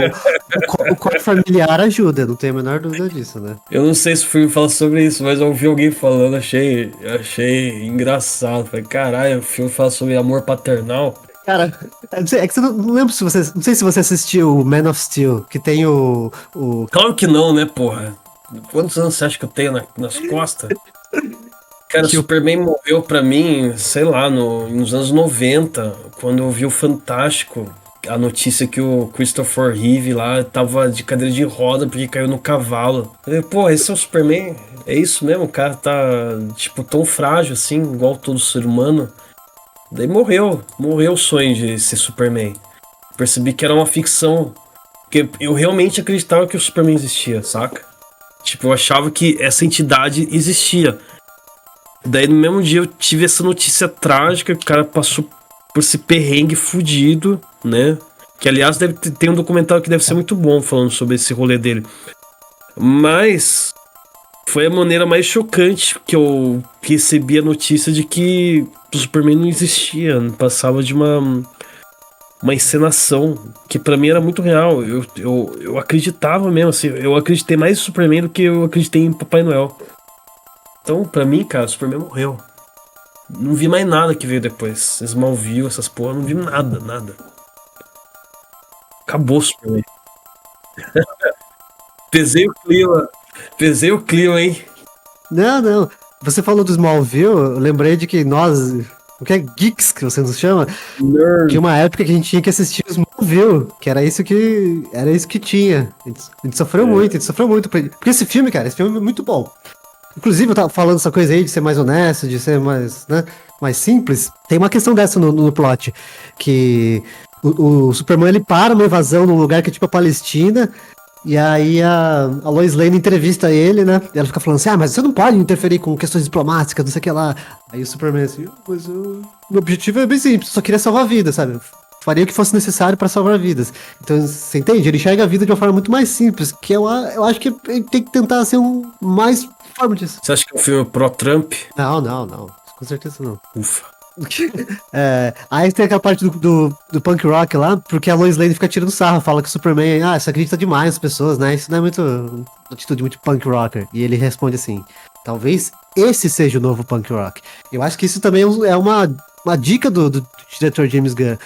core familiar ajuda, não tenho a menor dúvida disso, né? Eu não sei se o filme fala sobre isso, mas eu ouvi alguém falando, achei engraçado. Falei, caralho, o filme fala sobre amor paternal. Cara, é que você não lembro se você... Não sei se você assistiu o Man of Steel, que tem o... Claro que não, né, porra? Quantos anos você acha que eu tenho nas costas? Cara, Que o- Superman morreu pra mim, sei lá, nos anos 90, quando eu vi o Fantástico, a notícia que o Christopher Reeve lá tava de cadeira de roda porque caiu no cavalo. Eu falei, pô, esse é o Superman? É isso mesmo? O cara tá, tipo, tão frágil assim, igual todo ser humano. Daí morreu o sonho de ser Superman. Percebi que era uma ficção, porque eu realmente acreditava que o Superman existia, saca? Tipo, eu achava que essa entidade existia. Daí no mesmo dia eu tive essa notícia trágica, que o cara passou por esse perrengue fudido, né? Que aliás tem um documentário que deve ser muito bom falando sobre esse rolê dele. Mas foi a maneira mais chocante que eu recebi a notícia de que o Superman não existia, passava de uma encenação que pra mim era muito real. Eu acreditava mesmo, assim, eu acreditei mais em Superman do que eu acreditei em Papai Noel. Então, pra mim, cara, o Superman morreu. Não vi mais nada que veio depois. Smallville, essas porra, não vi nada. Acabou o Superman. Pesei o clima, hein? Não. Você falou do Smallville, eu lembrei de que nós, o que é geeks que você nos chama, tinha uma época que a gente tinha que assistir o Smallville, que era isso que tinha. A gente sofreu muito. Porque esse filme, cara, esse filme é muito bom. Inclusive, eu tava falando essa coisa aí de ser mais honesto, de ser mais, né, mais simples. Tem uma questão dessa no plot, que o Superman, ele para uma invasão num lugar que é tipo a Palestina, e aí a Lois Lane entrevista ele, né, e ela fica falando assim, mas você não pode interferir com questões diplomáticas, não sei o que lá. Aí o Superman assim, mas meu objetivo é bem simples, eu só queria salvar vidas, sabe? Faria o que fosse necessário pra salvar vidas. Então, você entende? Ele enxerga a vida de uma forma muito mais simples, que eu acho que ele tem que tentar ser um mais forma disso. Você acha que é um filme pró-Trump? Não. Com certeza não. Ufa. Aí tem aquela parte do punk rock lá, porque a Lois Lane fica tirando sarro, fala que o Superman, você acredita demais nas pessoas, né? Isso não é muito uma atitude muito punk rocker. E ele responde assim, talvez esse seja o novo punk rock. Eu acho que isso também é uma dica do diretor James Gunn.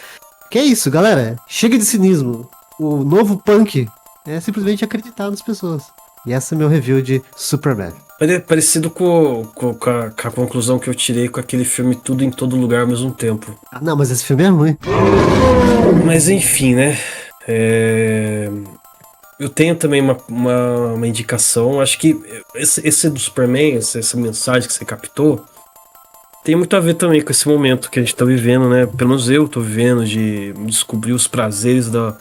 Que é isso, galera, chega de cinismo. O novo punk é simplesmente acreditar nas pessoas. E essa é meu review de Superman. Parecido com a conclusão que eu tirei com aquele filme Tudo em Todo Lugar ao mesmo tempo. Não, mas esse filme é ruim. Mas enfim, né? Eu tenho também uma indicação. Acho que esse do Superman, essa mensagem que você captou, tem muito a ver também com esse momento que a gente tá vivendo, né? Pelo menos eu tô vivendo, de descobrir os prazeres da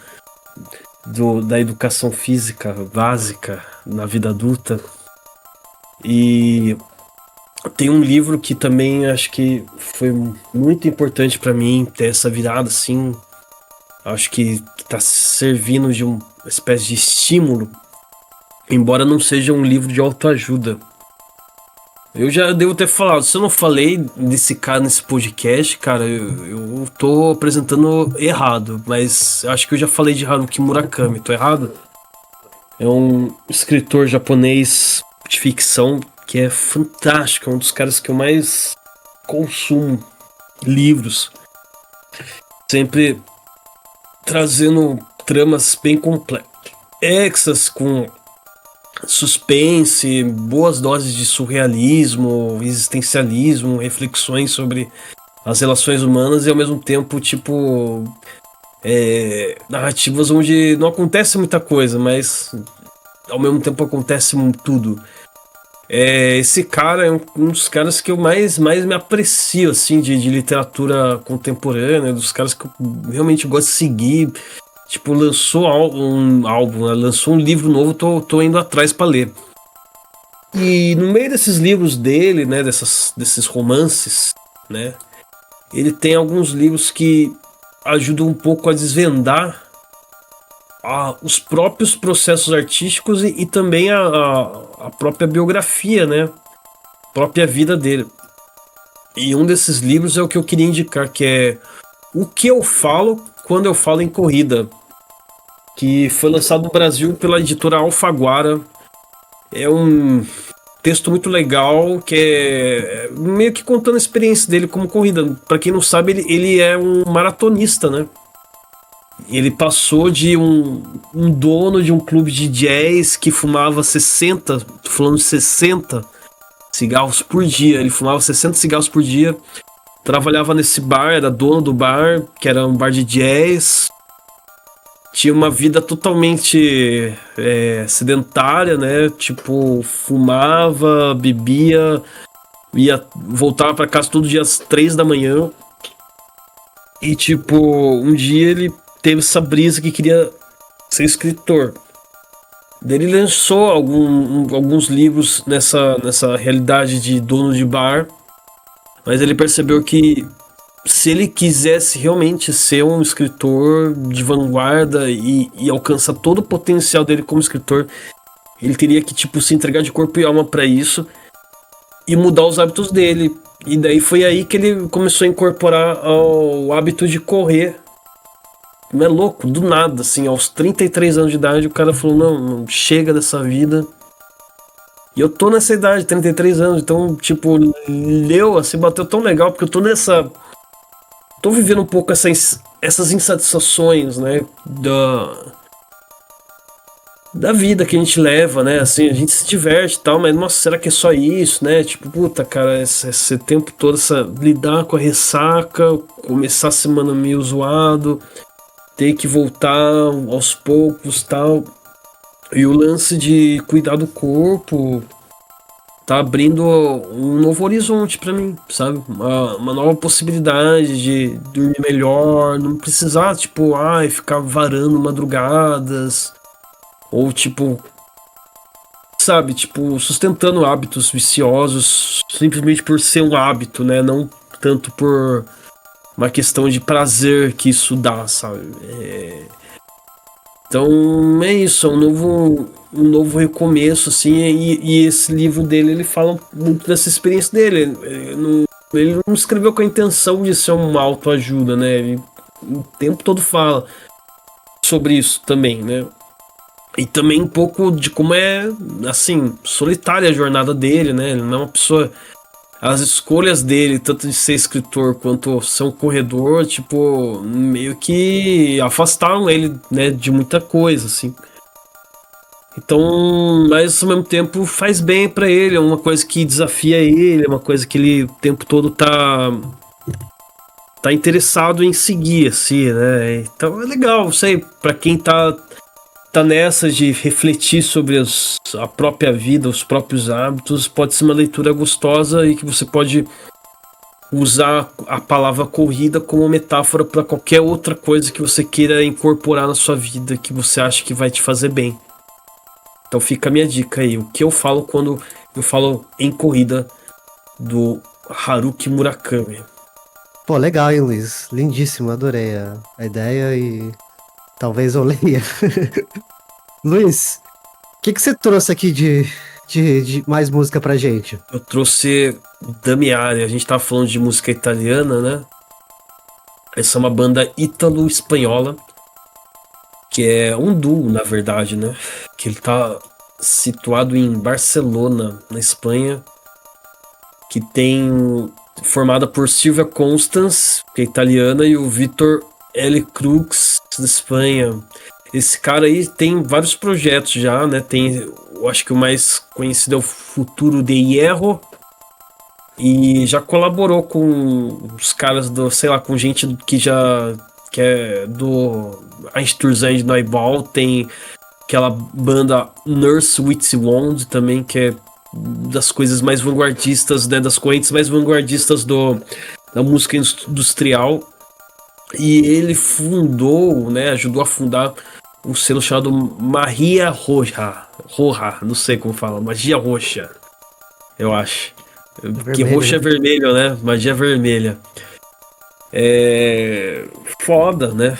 educação física básica na vida adulta. E tem um livro que também acho que foi muito importante pra mim ter essa virada assim. Acho que tá servindo de uma espécie de estímulo, embora não seja um livro de autoajuda. Eu já devo ter falado, se eu não falei desse cara nesse podcast, cara, eu tô apresentando errado, mas acho que eu já falei de Haruki Murakami, tô errado? É um escritor japonês de ficção que é fantástico, é um dos caras que eu mais consumo livros, sempre trazendo tramas bem complexas, com suspense, boas doses de surrealismo, existencialismo, reflexões sobre as relações humanas e ao mesmo tempo, tipo, narrativas onde não acontece muita coisa, mas ao mesmo tempo acontece tudo. Esse cara é um dos caras que eu mais me aprecio, assim, de literatura contemporânea, dos caras que eu realmente gosto de seguir. Tipo, lançou um álbum, né? Lançou um livro novo, tô indo atrás pra ler. E no meio desses livros dele, né, desses romances, né, ele tem alguns livros que ajudam um pouco a desvendar os próprios processos artísticos e também a própria biografia, né, a própria vida dele. E um desses livros é o que eu queria indicar, que é O que eu falo quando eu falo em corrida, que foi lançado no Brasil pela editora Alfaguara. É um texto muito legal, que é meio que contando a experiência dele como corrida. Para quem não sabe, ele é um maratonista, né? Ele passou de um dono de um clube de jazz que fumava 60, tô falando de 60 cigarros por dia. Ele fumava 60 cigarros por dia, trabalhava nesse bar, era dono do bar, que era um bar de jazz. Tinha uma vida totalmente sedentária, né? Tipo, fumava, bebia, voltava pra casa todo dia às 3 da manhã. E, tipo, um dia ele teve essa brisa que queria ser escritor. Daí ele lançou alguns livros nessa realidade de dono de bar, mas ele percebeu que se ele quisesse realmente ser um escritor de vanguarda e alcançar todo o potencial dele como escritor, ele teria que, tipo, se entregar de corpo e alma para isso e mudar os hábitos dele. E daí foi aí que ele começou a incorporar o hábito de correr. Não é louco, do nada, assim, aos 33 anos de idade, o cara falou, não chega dessa vida. E eu tô nessa idade, 33 anos, então, tipo, assim, bateu tão legal, porque eu tô vivendo um pouco essas insatisfações, né, da vida que a gente leva, né, assim, a gente se diverte e tal, mas, nossa, será que é só isso, né, tipo, puta, cara, esse tempo todo, lidar com a ressaca, começar a semana meio zoado, ter que voltar aos poucos e tal. E o lance de cuidar do corpo tá abrindo um novo horizonte pra mim, sabe? Uma nova possibilidade de dormir melhor, não precisar, tipo, ficar varando madrugadas, ou tipo, sabe, tipo, sustentando hábitos viciosos simplesmente por ser um hábito, né? Não tanto por uma questão de prazer que isso dá, sabe? Então é isso, é um novo recomeço, assim, e esse livro dele, ele fala muito dessa experiência dele. Ele não escreveu com a intenção de ser uma autoajuda, né? Ele o tempo todo fala sobre isso também, né? E também um pouco de como é, assim, solitária a jornada dele, né? Ele não é uma pessoa... As escolhas dele, tanto de ser escritor quanto ser um corredor, tipo, meio que afastaram ele, né, de muita coisa, assim. Então, mas ao mesmo tempo faz bem pra ele, é uma coisa que desafia ele, é uma coisa que ele o tempo todo tá interessado em seguir, assim, né? Então é legal, sei, pra quem tá nessa de refletir sobre a própria vida, os próprios hábitos, pode ser uma leitura gostosa e que você pode usar a palavra corrida como metáfora para qualquer outra coisa que você queira incorporar na sua vida, que você acha que vai te fazer bem. Então fica a minha dica aí, o que eu falo quando eu falo em corrida, do Haruki Murakami. Pô, legal, hein, Luiz? Lindíssimo, adorei a ideia e talvez eu leia. Luiz, o que você trouxe aqui de mais música pra gente? Eu trouxe Damiani, a gente tava falando de música italiana, né? Essa é uma banda ítalo-espanhola, que é um duo, na verdade, né? Que ele tá situado em Barcelona, na Espanha, que tem formada por Silvia Constance, que é italiana, e o Vitor L. Cruz, da Espanha. Esse cara aí tem vários projetos já, né? Eu acho que o mais conhecido é o Futuro de Hierro. E já colaborou com os caras com gente que é do Einstürzende Neubau. Tem aquela banda Nurse with Wand também, que é das coisas mais vanguardistas, né? Das correntes mais vanguardistas da música industrial. E ele fundou, né? Ajudou a fundar um selo chamado Magia Roja, não sei como fala, Magia Roxa, eu acho. Que roxo é vermelho, né? Magia vermelha. É foda, né?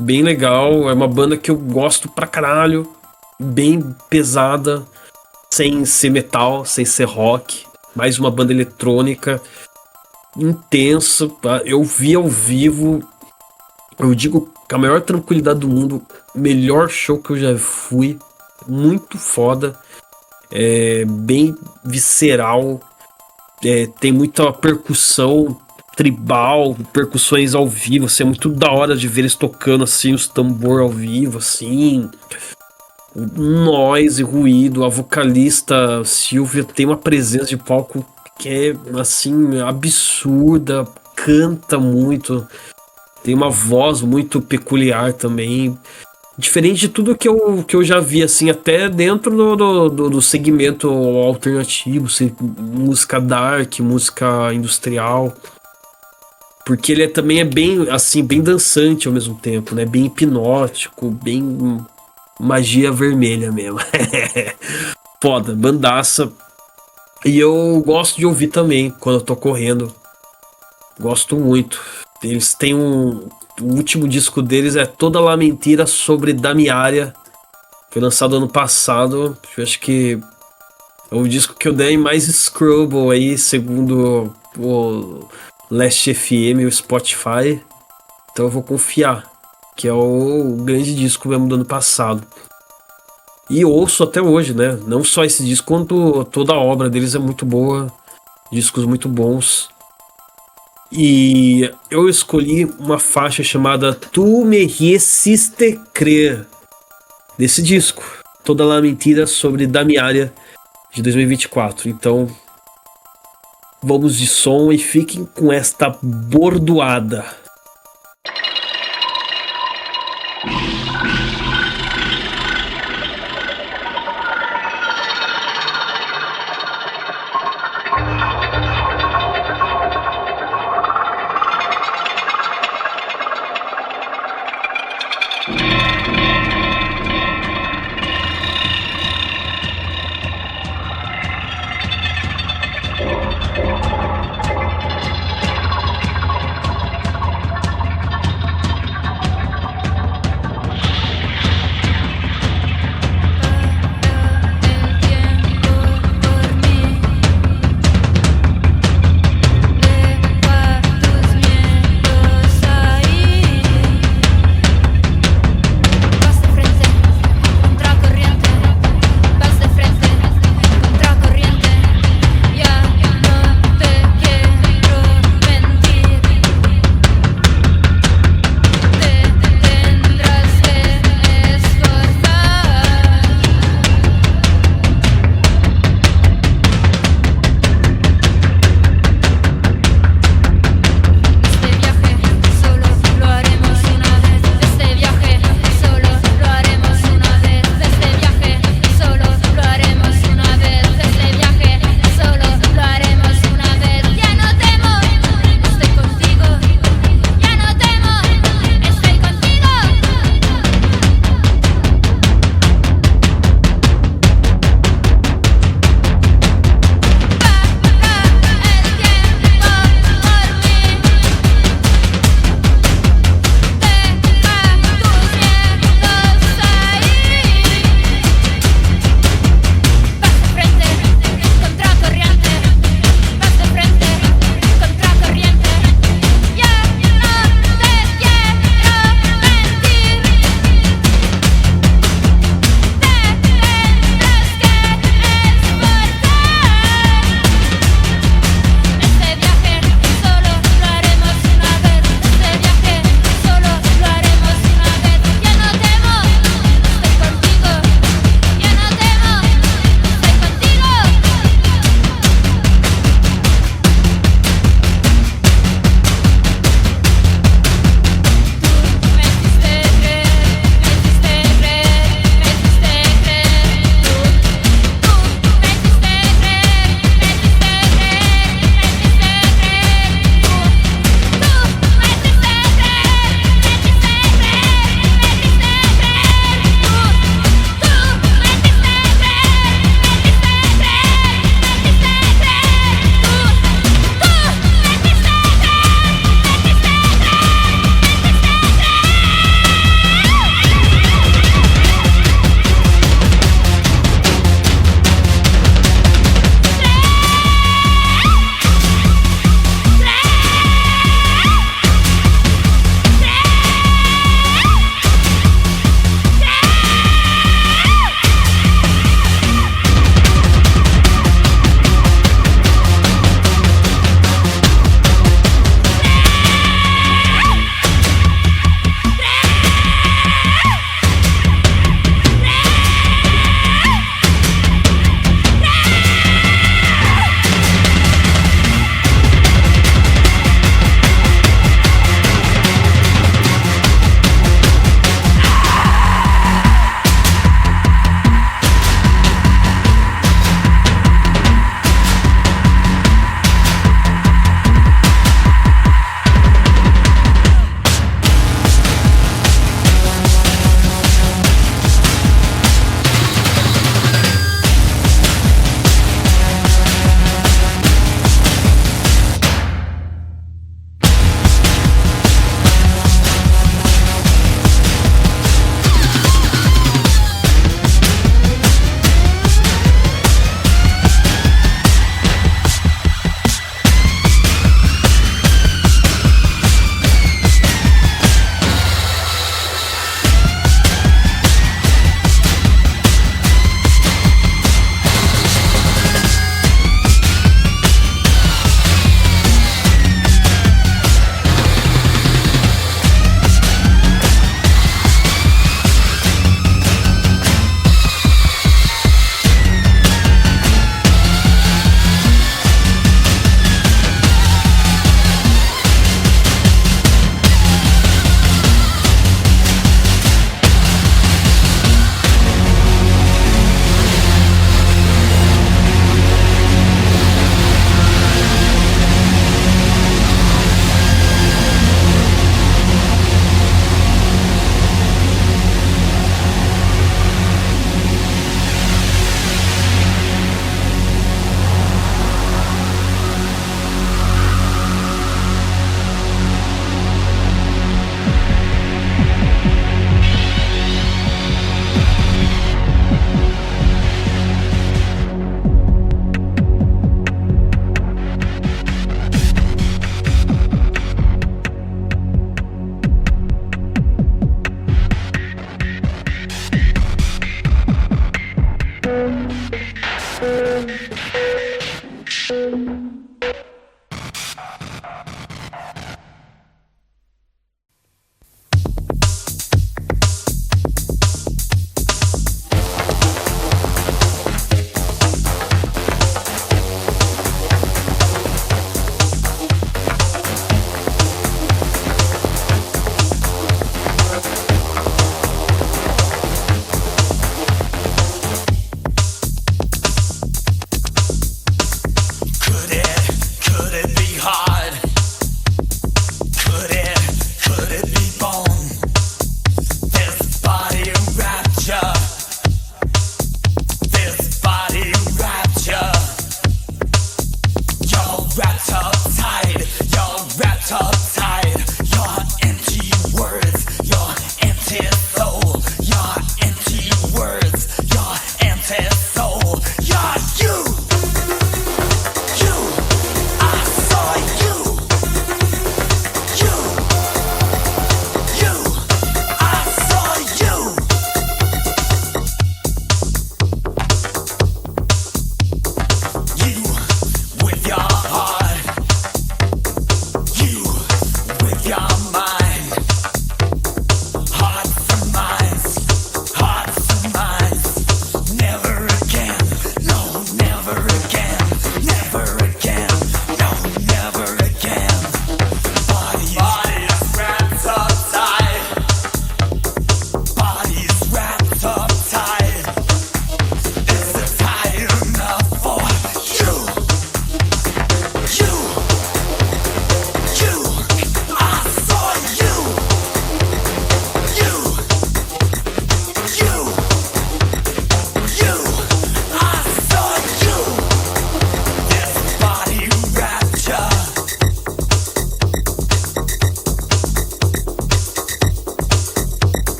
Bem legal, é uma banda que eu gosto pra caralho, bem pesada, sem ser metal, sem ser rock, mais uma banda eletrônica intensa. Eu vi ao vivo, eu digo com a maior tranquilidade do mundo, melhor show que eu já fui, muito foda, bem visceral, tem muita percussão, tribal, percussões ao vivo, assim, é muito da hora de ver eles tocando assim, os tambor ao vivo, assim, noise, ruído. A vocalista Silvia tem uma presença de palco que é assim, absurda, canta muito, tem uma voz muito peculiar também. Diferente de tudo que eu já vi, assim, até dentro do segmento alternativo, música dark, música industrial. Porque ele também é bem, assim, bem dançante ao mesmo tempo, né? Bem hipnótico, bem magia vermelha mesmo. Foda, bandaça. E eu gosto de ouvir também quando eu tô correndo. Gosto muito. Eles têm o último disco deles é Toda La Mentira sobre Damiária. Foi lançado ano passado. Eu acho que é o disco que eu dei mais Scrubble aí, segundo o Last FM e o Spotify. Então eu vou confiar, que é o grande disco mesmo do ano passado. E ouço até hoje, né? Não só esse disco, quanto toda a obra deles é muito boa. Discos muito bons. E eu escolhi uma faixa chamada Tu Me Hiciste Crer, desse disco, Toda La Mentira sobre Damiária, de 2024. Então, vamos de som e fiquem com esta bordoada.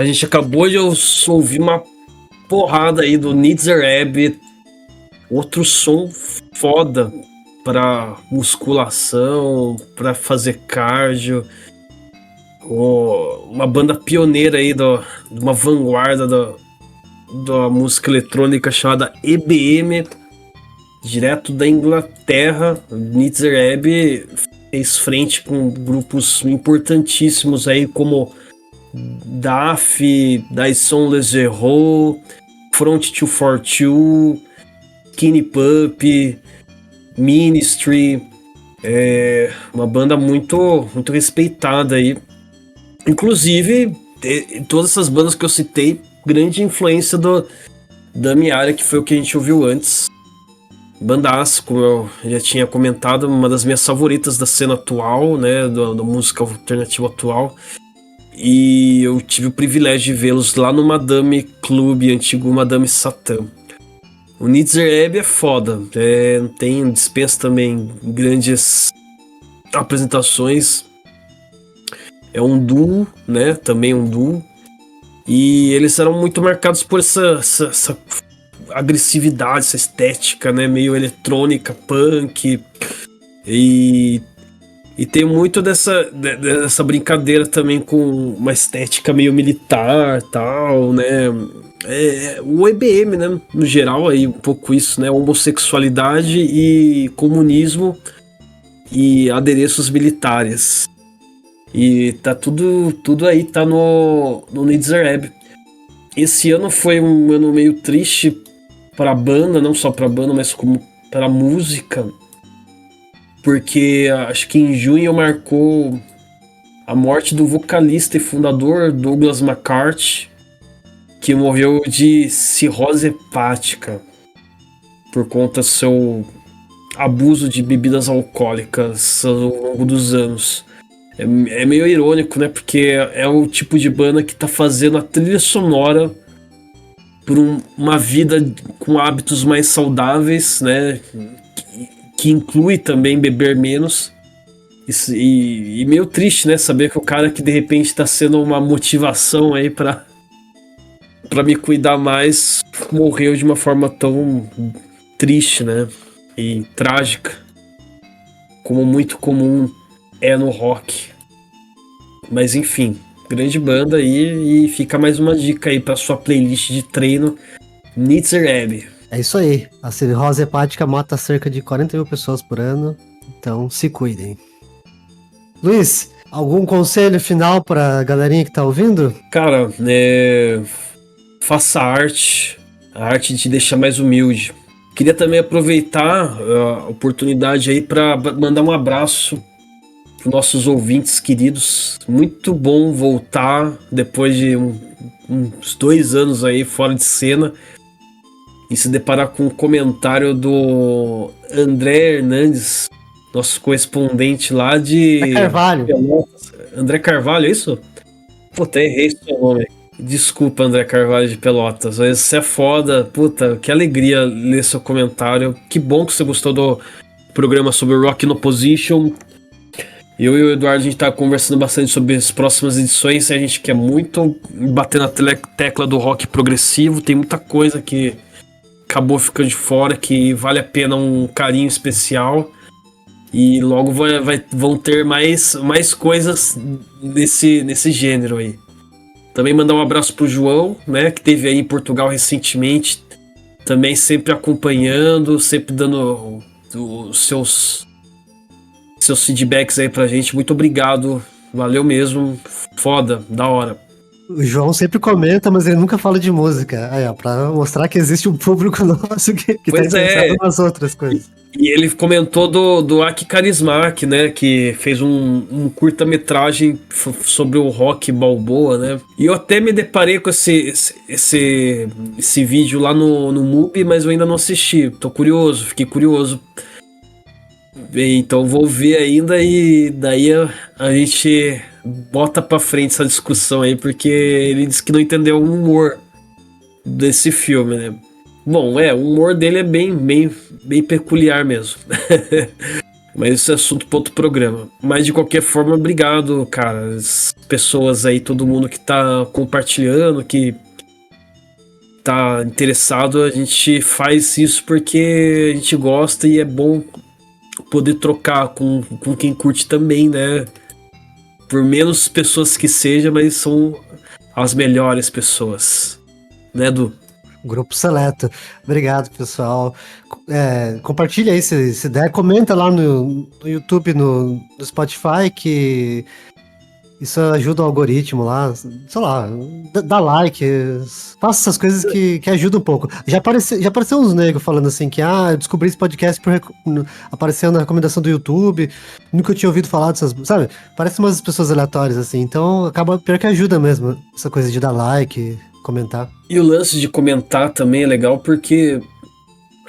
a gente acabou de ouvir uma porrada aí do Nitzereb, outro som foda pra musculação, pra fazer cardio. Uma banda pioneira aí, de uma vanguarda da música eletrônica chamada EBM, direto da Inglaterra. Nitzereb fez frente com grupos importantíssimos aí como DAF, Dyson Les Zero, Front 242, Skinny Puppy, Ministry, uma banda muito, muito respeitada aí. Inclusive, todas essas bandas que eu citei, grande influência da minha área, que foi o que a gente ouviu antes. Bandas, como eu já tinha comentado, uma das minhas favoritas da cena atual, né, da música alternativa atual. E eu tive o privilégio de vê-los lá no Madame Club, antigo Madame Satã. O Nitzereb é foda, dispensa também grandes apresentações. É um duo, né? Também um duo. E eles eram muito marcados por essa agressividade, essa estética, né? Meio eletrônica, punk. E tem muito dessa brincadeira também com uma estética meio militar, tal, né? O EBM, né? No geral, aí um pouco isso, né? Homossexualidade e comunismo e adereços militares. E tá tudo aí, tá no Nitzereb. Esse ano foi um ano meio triste pra banda, não só pra banda, mas como pra música. Porque acho que em junho marcou a morte do vocalista e fundador Douglas McCarthy, que morreu de cirrose hepática por conta do seu abuso de bebidas alcoólicas ao longo dos anos. É meio irônico, né? Porque é o tipo de banda que tá fazendo a trilha sonora por uma vida com hábitos mais saudáveis, né? Que inclui também beber menos. E meio triste, né? Saber que o cara que de repente tá sendo uma motivação aí pra me cuidar mais morreu de uma forma tão triste, né? E trágica, como muito comum é no rock. Mas enfim, grande banda aí, e fica mais uma dica aí pra sua playlist de treino, Nitzereb. É isso aí. A cirrose hepática mata cerca de 40 mil pessoas por ano, então se cuidem. Luiz, algum conselho final pra galerinha que tá ouvindo? Cara, faça arte. A arte te deixa mais humilde. Queria também aproveitar a oportunidade aí para mandar um abraço para os nossos ouvintes queridos. Muito bom voltar depois de uns 2 anos aí fora de cena e se deparar com um comentário do André Hernandes, nosso correspondente lá de Carvalho. Pelotas. André Carvalho, é isso? Puta, errei seu nome. Desculpa, André Carvalho de Pelotas, mas você é foda. Puta, que alegria ler seu comentário. Que bom que você gostou do programa sobre Rock no Opposition. Eu e o Eduardo, a gente tá conversando bastante sobre as próximas edições. A gente quer muito bater na tecla do rock progressivo. Tem muita coisa que acabou ficando de fora, que vale a pena um carinho especial. E logo vão ter mais coisas nesse gênero aí. Também mandar um abraço pro João, né, que esteve aí em Portugal recentemente, também sempre acompanhando, sempre dando os seus feedbacks aí pra gente. Muito obrigado, valeu mesmo, foda, da hora. O João sempre comenta, mas ele nunca fala de música. Aí, ó, pra mostrar que existe um público nosso que tá interessado nas outras coisas. E ele comentou do Aki Kaurismäki, né, que fez um curta-metragem sobre o rock balboa, né? E eu até me deparei com esse vídeo lá no MUBI, mas eu ainda não assisti. Fiquei curioso. Então vou ver ainda e daí a gente bota pra frente essa discussão aí, porque ele disse que não entendeu o humor desse filme, né? Bom, o humor dele é bem peculiar mesmo. Mas isso é assunto para outro programa. Mas de qualquer forma, obrigado, cara. As pessoas aí, todo mundo que tá compartilhando, que tá interessado, a gente faz isso porque a gente gosta e é bom poder trocar com quem curte também, né? Por menos pessoas que seja, mas são as melhores pessoas. Né, Edu? Grupo seleto. Obrigado, pessoal. Compartilha aí se der. Comenta lá no YouTube, no Spotify, que isso ajuda o algoritmo lá. Sei lá, dá like. Faça essas coisas que ajudam um pouco. Já apareceu uns negros falando assim que eu descobri esse podcast apareceu na recomendação do YouTube. Nunca tinha ouvido falar dessas. Sabe? Parece umas pessoas aleatórias assim. Então acaba pior que ajuda mesmo. Essa coisa de dar like, comentar. E o lance de comentar também é legal porque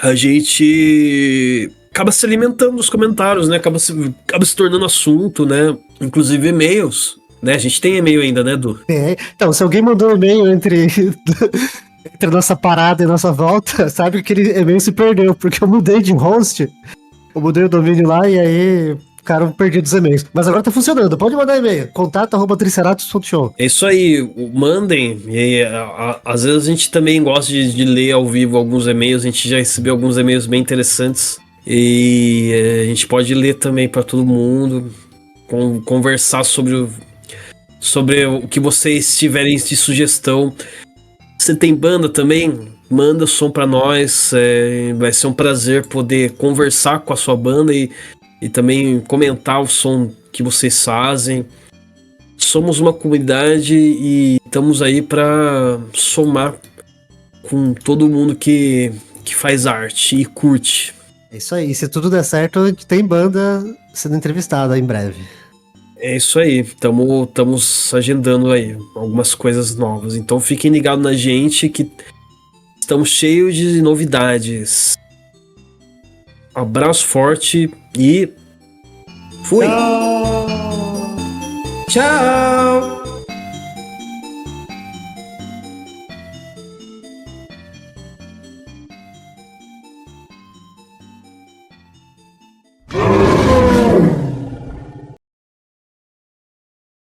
a gente acaba se alimentando dos comentários, né? Acaba se tornando assunto, né? Inclusive e-mails, né? A gente tem e-mail ainda, né, Edu? Então, se alguém mandou um e-mail entre a nossa parada e a nossa volta, sabe que aquele e-mail se perdeu, porque eu mudei de host, eu mudei o domínio lá e aí ficaram perdidos os e-mails. Mas agora tá funcionando, pode mandar e-mail, contato@triceratops.show. É isso aí, mandem. E, às vezes a gente também gosta de ler ao vivo alguns e-mails, a gente já recebeu alguns e-mails bem interessantes e a gente pode ler também para todo mundo, conversar sobre o que vocês tiverem de sugestão. Você tem banda também? Manda som para nós, vai ser um prazer poder conversar com a sua banda e também comentar o som que vocês fazem. Somos uma comunidade e estamos aí para somar com todo mundo que faz arte e curte. É isso aí, se tudo der certo, a gente tem banda sendo entrevistada em breve. É isso aí, estamos agendando aí algumas coisas novas. Então fiquem ligados na gente que estamos cheios de novidades. Abraço forte e fui! Tchau!